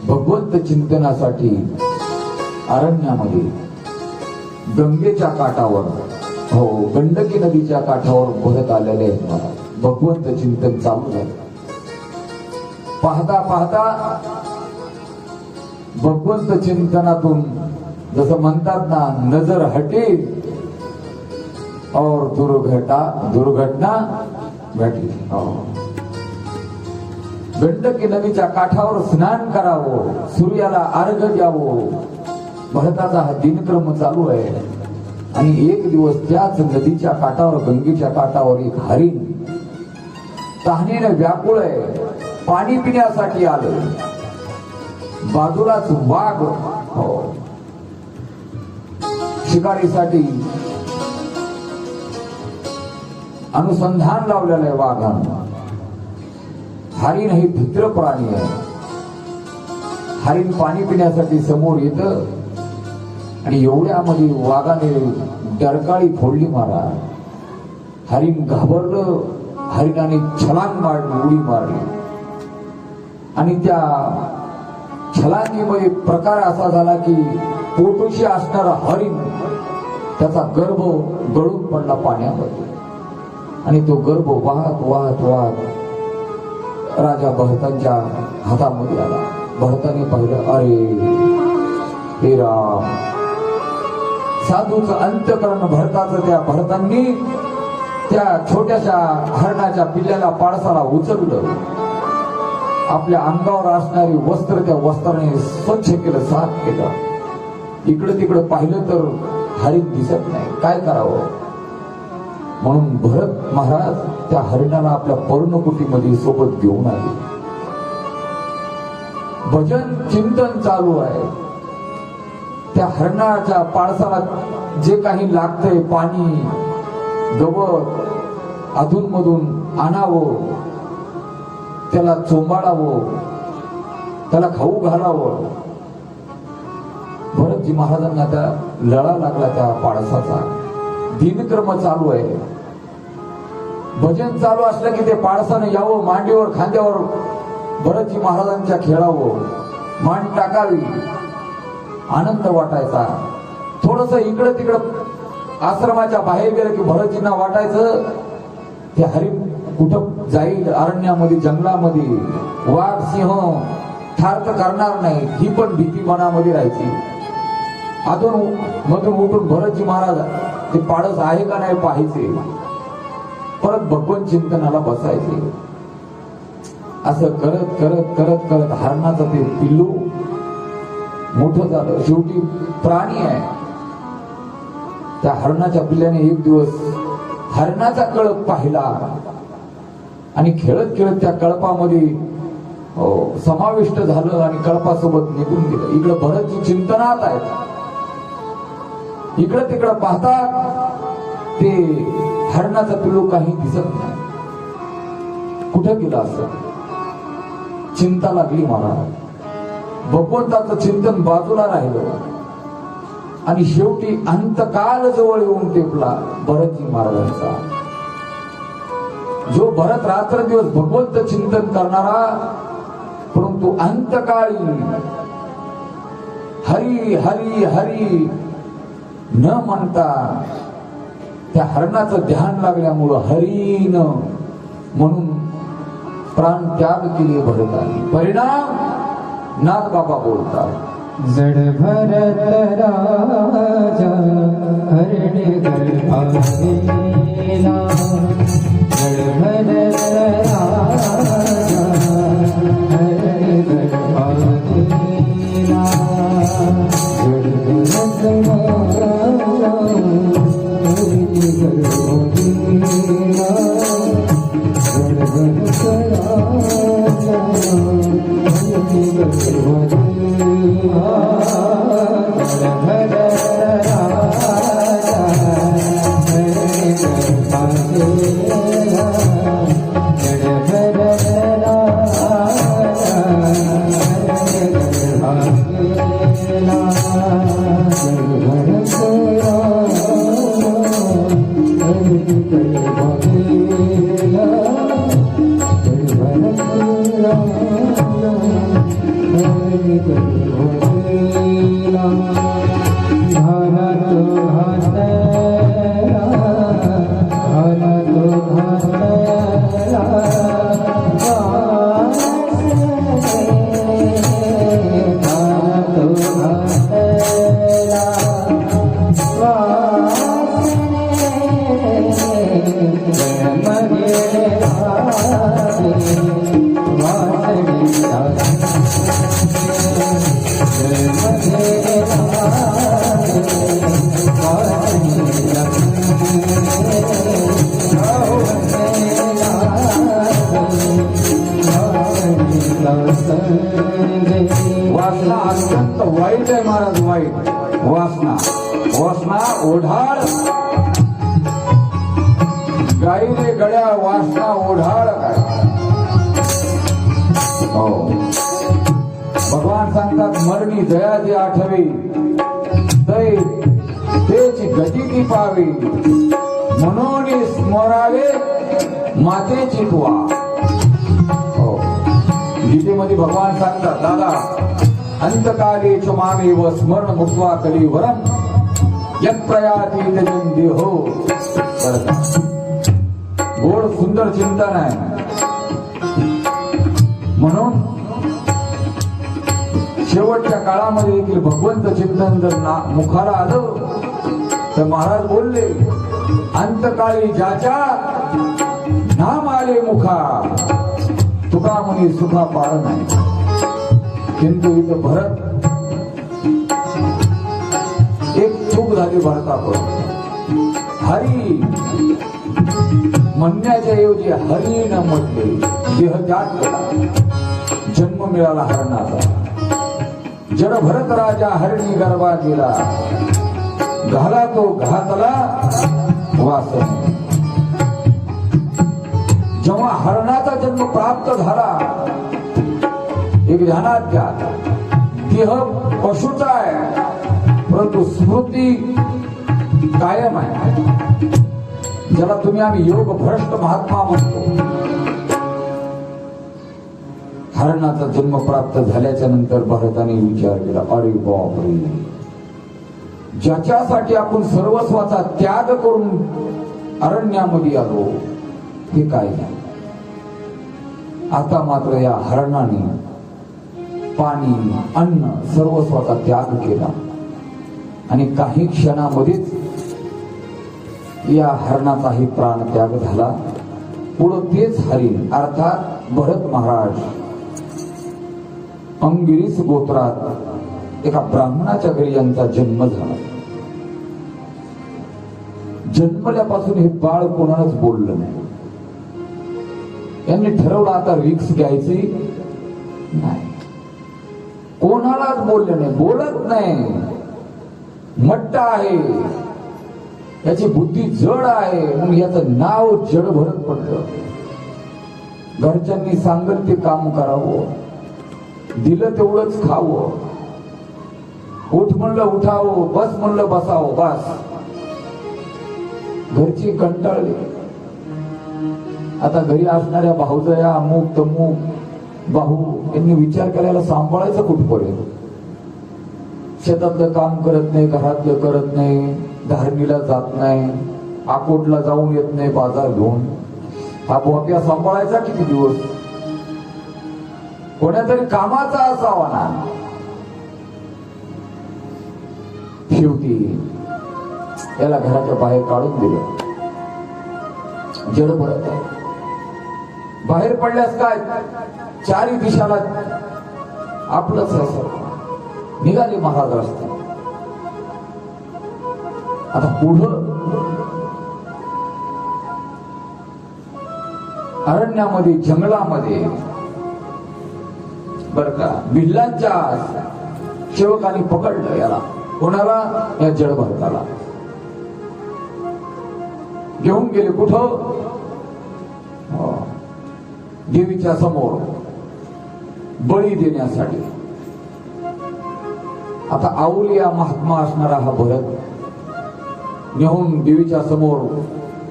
Speaker 1: भगवंत चिंतनासाठी अरण्यामध्ये गंगेच्या काठावर, हो गंडकी नदीच्या काठावर भरत आलेले भगवंत चिंतन चालू झालं. पाहता पाहता भगवंत चिंतनातून जसं म्हणतात ना, नजर हटे और दुर्घटना घडली. गंडकी नदीच्या काठावर स्नान करावं, सूर्याला अर्घ्य द्यावं, भरताचा हा दिनक्रम चालू आहे. आणि एक दिवस त्याच नदीच्या काठावर, गंगेच्या काठावर एक हरिण तहानेने व्याकुळ आहे, पाणी पिण्यासाठी आलं. बाजूलाच वाघ, हो, शिकारीसाठी अनुसंधान लावलेलं आहे वाघानं. हरिण हे भित्र प्राणी आहे. हरिण पाणी पिण्यासाठी समोर येतं आणि एवढ्यामध्ये वाघाने डरकाळी फोडली मारा. हरिण घाबरलं. हरिणाने छलांग मारली, उडी मारली आणि त्या छलांगीमध्ये प्रकार असा झाला की पोटोशी असणारा हरिण त्याचा गर्भ गळून पडला पाण्यामध्ये आणि तो गर्भ वाहत वाहत वाहत राजा भरतांच्या हातामध्ये आला. भरताने पाहिलं, अरे हे राम, साधूचं अंतकरण भरताचं. त्या भरतांनी त्या छोट्याशा हरणाच्या पिल्ल्याला, पाडसाला उचललं. आपल्या अंगावर असणारी वस्त्र त्या वस्त्राने स्वच्छ केलं, साफ केलं. इकडं तिकडं पाहिलं तर हरिण दिसत नाही. काय करावं म्हणून भरत महाराज त्या हरिणाला आपल्या पर्णकुटीमध्ये सोबत घेऊन आले. भजन चिंतन चालू आहे. त्या हरणाच्या पाडसाला जे काही लागतंय, पाणी, गवत अधूनमधून आणावं, त्याला चोंबाडावं, त्याला खाऊ घालावं. भरतजी महाराजांना त्या लळा लागला त्या पाडसाचा. दिनक्रम चालू आहे. भजन चालू असलं की ते पाडसानं यावं, मांडीवर खांद्यावर भरतजी महाराजांच्या खेळावं, मान टाकावी, आनंद वाटायचा. थोडस इकडं तिकडं आश्रमाच्या बाहेर गेलं की भरतजींना वाटायचं ते हरिण कुठं जाईल, अरण्यामध्ये, जंगलामध्ये. वाघ, सिंह ठार तर करणार नाही, ही पण भीती मनामध्ये राहायची. अधून मधून उठून भरतजी महाराज ते पाडस आहे का नाही पाहायचे, परत भगवंत चिंतनाला बसायचे. असं करत करत करत करत हरणाचं ते पिल्लू मोठं झालं. शेवटी प्राणी आहे. त्या हरणाच्या पिल्ल्याने एक दिवस हरणाचा कळप पाहिला आणि खेळत खेळत त्या कळपामध्ये समाविष्ट झालं आणि कळपासोबत निघून गेलं. इकडं भरतजी चिंतनात आहेत. इकडं तिकडं पाहतात ते हरणाचं पिल्लू काही दिसत नाही. कुठं गेलं असं चिंता लागली मला. भगवंताचं चिंतन बाजूला राहिलं आणि शेवटी अंतकाल जवळ येऊन टेपला भरतजी महाराजांचा. जो भरत रात्र दिवस भगवंत चिंतन करणारा, परंतु अंतकाळी हरी हरी हरी न म्हणता त्या हरणाचं ध्यान लागल्यामुळं हरीन म्हणून प्राण त्याग केले भरतानी. परिणाम नाथ बाबा बोलतात,
Speaker 2: जड भरत राजा हरिण गर्भात गेला. जड भरत राजा हरिण गर्भात गेला. जड भरत राजा हरिण गर्भात गेला. जड भरत राजा हरिण गर्भात
Speaker 1: वासना अत्यंत वाईट आहे महाराज, वाईट वासना. वासना ओढाळ, गाईने गड्या वासना ओढाळ काय. हो, भगवान सांगतात मरणी जयाची आठवी तै तेची गती ती पावी, म्हणून स्मरावे मातेची तुवा. हो, गीतेमध्ये भगवान सांगतात दादा अंतकाले च मामेव स्मरण मुक्त्वा कलिवरम यत् प्रयाति तजं देहो. गोड सुंदर चिंतन आहे. म्हणून शेवटच्या काळामध्ये देखील भगवंत चिंतन जर मुखाला आलं तर महाराज बोलले अंतकाळी ज्याच्या नाम आले मुखा तुका मुनी सुखा पार नाही. किंतु इथं भरत एक चूक झाली भरताकडून. हरी म्हणण्याच्या ऐवजी हरी न म्हटले, देह त्याग केला, जन्म मिळाला हरणाचा. जड भरत राजा हरणी गर्भा गेला, घाला तो घातला वासन. जेव्हा हरणाचा जन्म प्राप्त झाला, एक ध्यानात घ्या, देह पशुचा आहे परंतु स्मृती कायम आहे. ज्याला तुम्ही आम्ही योग भ्रष्ट महात्मा म्हणतो. हरणाचा जन्म प्राप्त झाल्याच्या नंतर भरताने विचार केला, अरे बापरे, ज्याच्यासाठी आपण सर्वस्वाचा त्याग करून अरण्यामध्ये आलो ते काय नाही. आता मात्र या हरणाने पाणी अन्न सर्वस्वाचा त्याग केला आणि काही क्षणामध्येच या हरणाचाही प्राण त्याग झाला. पुढं तेच हरिण अर्थात भरत महाराज अंगिरीस गोत्रात एका ब्राह्मणाच्या घरी यांचा जन्म झाला. जन्मल्यापासून हे बाळ कोणालाच बोललं नाही. यांनी ठरवलं आता रिक्स घ्यायची नाही. कोणालाच बोलले नाही, बोलत नाही. मट्ट आहे, याची बुद्धी जड आहे म्हणून याचं नाव जड भरत पडलं. घरच्यांनी सांगत ते काम करावं, दिलं तेवढंच खावं, उठ म्हणलं उठावं, बस म्हणलं बसावं, बस. घरची कंटाळली. आता घरी असणाऱ्या भाऊजया अमुक तमुक भाऊ यांनी विचार करायला सांभाळायचं कुठपर्यंत. शेतातलं काम करत नाही, घरातलं करत नाही, धारणीला जात नाही, अकोटला जाऊन येत नाही बाजार घेऊन. हा बोप्या सांभाळायचा किती दिवस. कोणातरी कामाचा असावा ना. शेवटी याला घराच्या बाहेर काढून दिलं. जड भरत आहे. बाहेर पडल्यास काय, चारी दिशाला आपलंच असं. निघाले महाराज रस्ता. आता पुढं अरण्यामध्ये जंगलामध्ये बर का बिल्लांच्या सेवकांनी पकडलं याला. कोणाला, या जड भरताला. घेऊन गेले कुठं, देवीच्या समोर बळी देण्यासाठी. आता आऊलिया महात्मा असणारा हा भरत नेहून देवीच्या समोर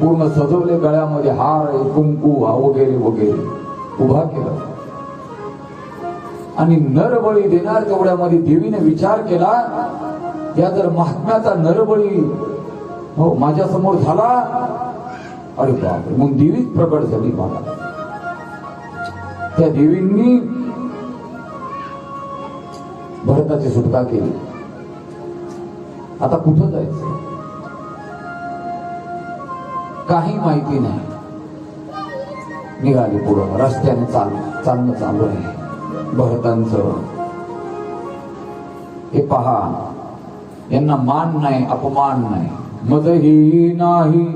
Speaker 1: पूर्ण सजवले, गळ्यामध्ये हार कुंकू वगैरे वगैरे उभा केला. आणि नरबळी देणार तेवढ्यामध्ये देवीने विचार केला, या जर महात्म्याचा नरबळी हो माझ्या समोर झाला, अरे बापरे, मग देवीच प्रकट झाली मला. त्या देवींनी भरताची सुटका केली. आता कुठं जायचं काही माहिती नाही. निघाली पुढं. रस्त्याने चालणं चालू आहे भरतांचं. हे पहा, यांना मान नाही, अपमान नाही, मदही नाही,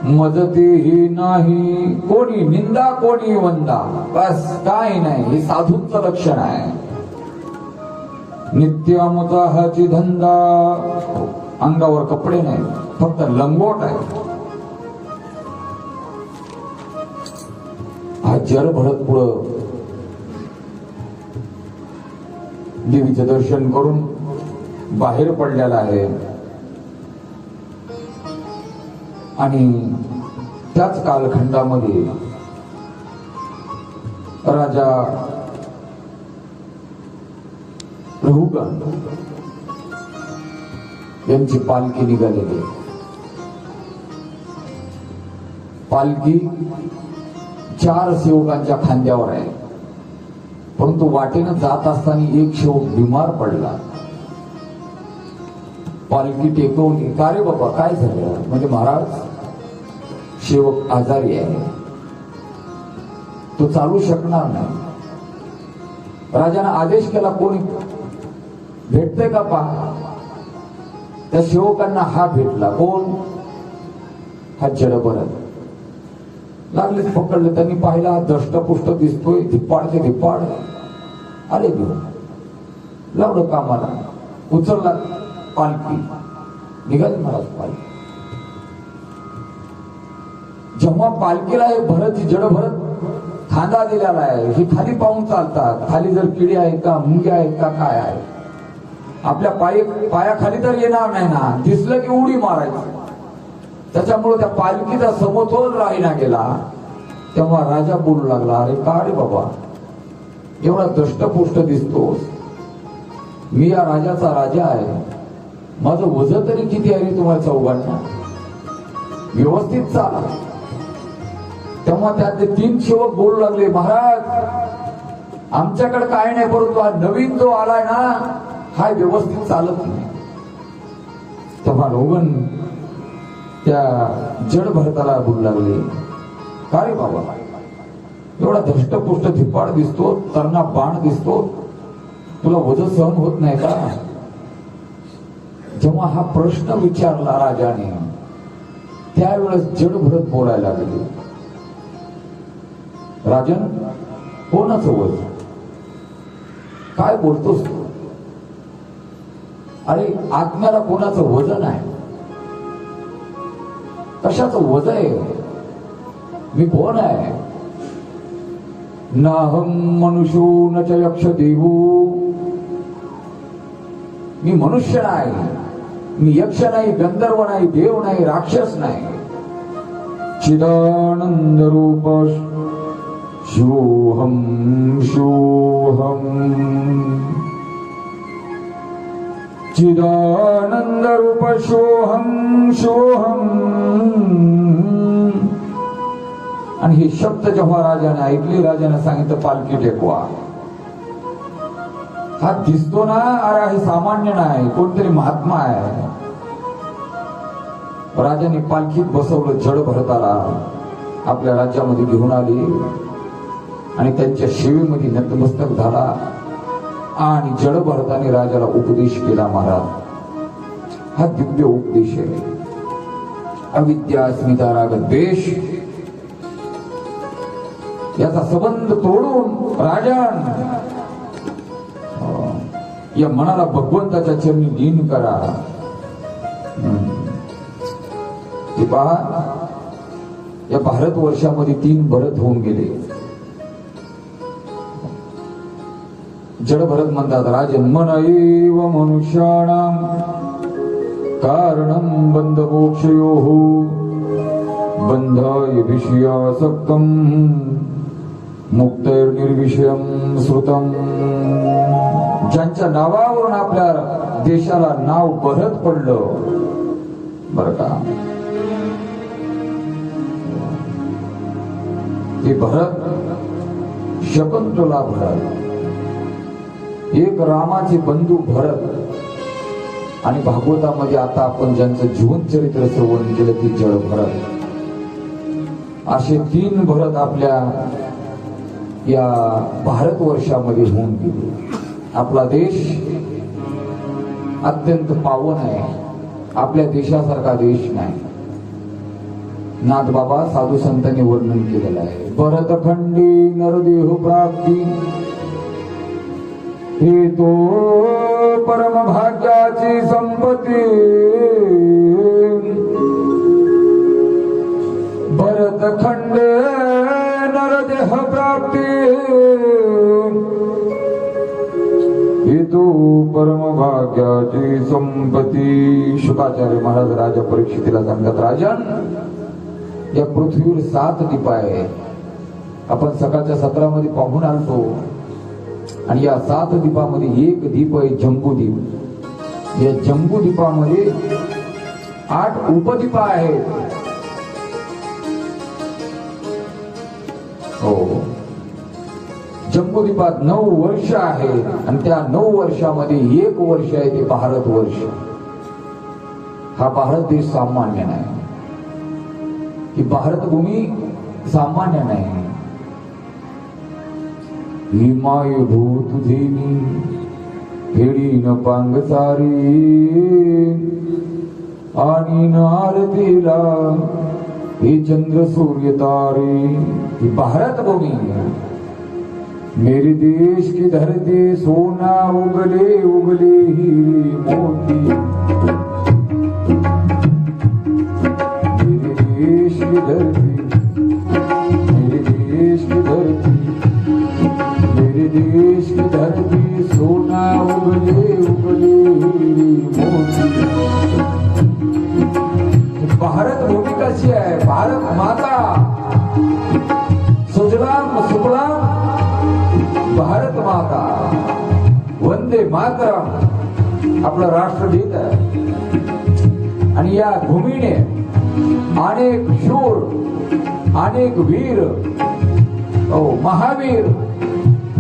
Speaker 1: मदतेही नाही कोणी निंदा कोणी वंदा, बस काय नाही. हे साधूंचं लक्षण आहे. नित्य अमुताहाची धंदा, अंगावर कपडे नाही, फक्त लंगोट आहे. हा जर भरत पुढं देवीचं दर्शन करून बाहेर पडलेला आहे. आणि त्याच कालखंडामध्ये राजा रहुगण यांची पालखी निघालेली. पालखी 4 सेवकांच्या खांद्यावर आहे. परंतु वाटेनं जात असताना एक सेवक बिमार पडला. पालखी टेकवली. का रे बाबा काय झालं? म्हणजे महाराज सेवक आजारी आहे, तो चालू शकणार नाही. राजाने आदेश केला, कोणी भेटते का पहा. त्या सेवकांना हा भेटला. कोण? हा जडभरत. लागलेच पकडले. त्यांनी पाहिला, हा दष्टपुष्ट दिसतोय, धिप्पाडचे धिप्पाड. आले घेऊन लावलं कामाला. उचलला पालखी, निघाली महाराज पालखी. जेव्हा पालखीला हे भरत, जडभरत खांदा दिलेला आहे, ही खाली पाहून चालतात. खाली जर किडे आहेत का, मुंग्या आहेत का, काय आहे, आपल्या पायाखाली तर येणार नाही ना. दिसलं की उडी मारायची. त्याच्यामुळे त्या पालखीचा समतोल राहिना गेला. तेव्हा राजा बोलू लागला, अरे का रे बाबा एवढा दष्टपुष्ट दिसतोस, मी या राजाचा राजा आहे, माझं वजन तरी किती आहे तुम्हाला चौघांना, व्यवस्थित चाला. तेव्हा त्यातले 3 सेवक बोलू लागले, महाराज आमच्याकडे काय नाही, परंतु हा नवीन जो आलाय ना, हा व्यवस्थित चालत नाही. तेव्हा रोगन त्या जड भरताला बोलू लागले, का रे बाबा एवढा धष्टपुष्ट धिप्पाड दिसतो, तरणा बाण दिसतो, तुला वजन सहन होत नाही का? जेव्हा हा प्रश्न विचारला राजाने, त्यावेळेस जड भरत बोलायला लागले, राजन कोणाचं वजन, काय बोलतोस तू? अरे आत्म्याला कोणाचं वजन आहे? कशाचं वजन आहे? मी कोण आहे? नाहम मनुष्यो न च यक्ष देवो, मी मनुष्य नाही, मी यक्ष नाही, गंधर्व नाही, देव नाही, राक्षस नाही. चिदानंद रूप शोहम शोहम, चिदानंद रूप शोहम शोहम. आणि हे शब्द जेव्हा राजाने ऐकले, राजाने सांगितलं पालखी टेकवा. हा दिसतो ना, अरे हे सामान्य नाही, कोणतरी महात्मा आहे. राजाने पालखीत बसवलं. जड भरताला आपल्या राज्यामध्ये घेऊन आली आणि त्यांच्या सेवेमध्ये नतमस्तक झाला. आणि जड भरताने राजाला उपदेश केला. महाराज हा दिव्य उपदेश आहे. अविद्या, अस्मिता, राग, द्वेष याचा संबंध तोडून राजन या मनाला भगवंताच्या चरणी लीन करा. हे पहा, या भारतवर्षामध्ये 3 भरत होऊन गेले. जड भरत म्हणतात, राजन्मन एव मनुष्याणाम कारणं बंध मोक्षयोः बंधाय विषयासक्तं मुक्तैर्निर्विषयं श्रुतं. ज्यांच्या नावावरून आपल्या देशाला नाव भरत पडलं, बर का, ते भरत, शकुंतला भरत, एक रामाचे बंधू भरत, आणि भागवतामध्ये आता आपण ज्यांचं जीवन चरित्र श्रवण केलं ते जड भरत. असे 3 भरत आपल्या या भारतवर्षामध्ये होऊन गेले. आपला देश अत्यंत पावन आहे. आपल्या देशासारखा देश नाही. नाथबाबा साधू संतांनी वर्णन केलेलं आहे. भरतखंडी नरदेह प्राप्ती हे तो परम भाग्याची संपत्ती. भरतखंड नरदेह प्राप्ती हे तो परम भाग्याची संपत्ती. शुकाचार्य महाराज राजा परीक्षितीला सांगतात, राजन या पृथ्वीवर 7 दीप आहे. आपण सकाळच्या सत्रामध्ये पाहून आलतो आणि या 7 दीपामध्ये एक दीप आहे जम्बूदीप. या जम्बूदीपामध्ये 8 उपदीप आहेत. हो, जम्बूदीपात 9 वर्ष आहे आणि त्या 9 वर्षामध्ये 1 वर्ष आहे ते भारत वर्ष. हा भारत देश सामान्य नाही, ही भारत भूमी सामान्य नाही. ही माय भूत तुझेनी फेडी न पांगसारी आणि नारतीला हे चंद्र सूर्य तारे. ही भारत भूमी, मेरे देश की धरती सोना उगले उगले हीरे मोती. मेरे देश की धरती, मेरे देश की धरती, मेरे देश की धरती सोना उगले उगले हीरे मोती. भारत भूमी कशी आहे? भारत माता सुजलाम सुफलाम भारत माता. वंदे मातरम आपलं राष्ट्रगीत आहे. आणि या भूमीने अनेक शूर, अनेक वीर, महावीर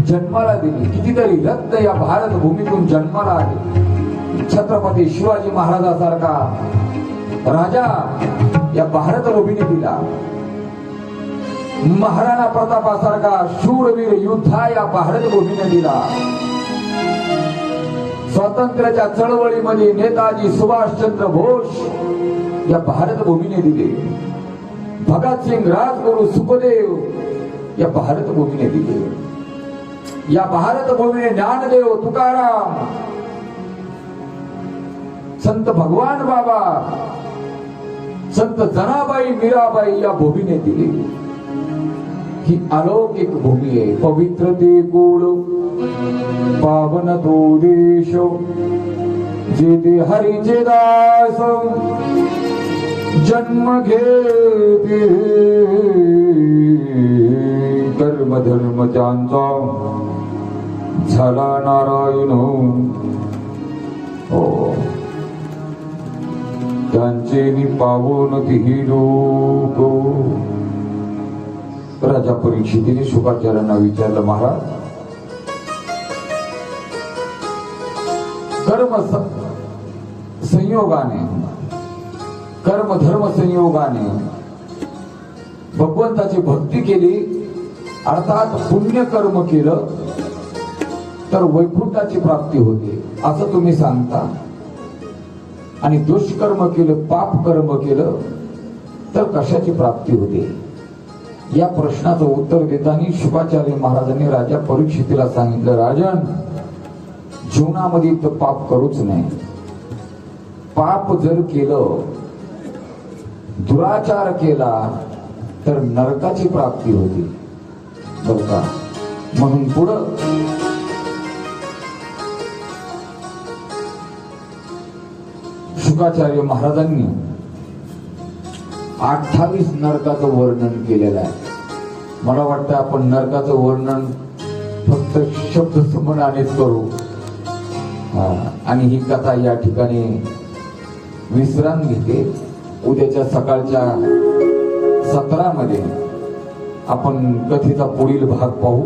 Speaker 1: जन्माला दिली. कितीतरी रत्न या भारत भूमीतून जन्माला आले. छत्रपती शिवाजी महाराजांसारखा राजा या भारत भूमीने दिला. महाराणा प्रतापासारखा शूरवीर योद्धा या भारत भूमीने दिला. स्वातंत्र्याच्या चळवळीमध्ये नेताजी सुभाषचंद्र बोस या भारत भूमीने दिले. भगतसिंग, राजगुरु, सुखदेव या भारत भूमीने दिले. या भारत भूमीने ज्ञानदेव, तुकाराम, संत भगवान बाबा, संत जनाबाई, मीराबाई या भूमीने दिली. ही अलौकिक भूमी आहे. पवित्र ते कुळ, पावन तो देश, जेथे हरीचे दास जन्म घेते. कर्म धर्म त्यांचा झाला नारायण. हो, त्यांचे पावन ती लोक. राजा परीक्षितीने शुकाचार्यांना विचारलं, महाराज कर्म संयोगाने, कर्म धर्म संयोगाने भगवंताची भक्ती केली, अर्थात पुण्य कर्म केलं तर वैकुंठाची प्राप्ती होते असं तुम्ही सांगता, आणि दुष्कर्म केलं, पाप कर्म केलं तर कशाची प्राप्ती होते? या प्रश्नाचं उत्तर देताना शुकाचार्य महाराजांनी राजा परीक्षितीला सांगितलं, राजन जीवनामध्ये तर पाप करूच नाही. पाप जर केलं, दुराचार केला तर नरकाची प्राप्ती होती बरं का. म्हणून पुढं शुकाचार्य महाराजांनी 28 नरकाचं वर्णन केलेलं आहे. मला वाटतं आपण नरकाचं वर्णन फक्त शब्द समनानेच करू आणि ही कथा या ठिकाणी विश्राम घेते. उद्याच्या सकाळच्या सत्रामध्ये आपण कथेचा पुढील भाग पाहू.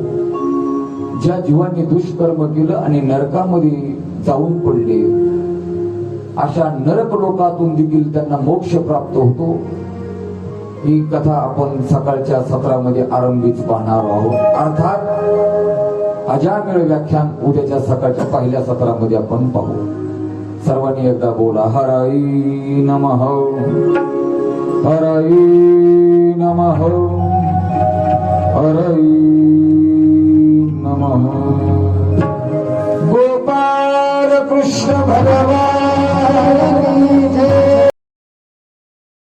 Speaker 1: ज्या जीवांनी दुष्कर्म केलं आणि नरकामध्ये जाऊन पडले, अशा नरक लोकातून देखील त्यांना मोक्ष प्राप्त होतो. ही कथा आपण सकाळच्या सत्रामध्ये आरंभीच पाहणार आहोत. अर्थात अजामिळ व्याख्यान उद्याच्या सकाळच्या पहिल्या सत्रामध्ये आपण पाहू. सर्वांनी एकदा बोला, हराई नमः. हरये नमः हरये नमः गोपाल कृष्ण भगवान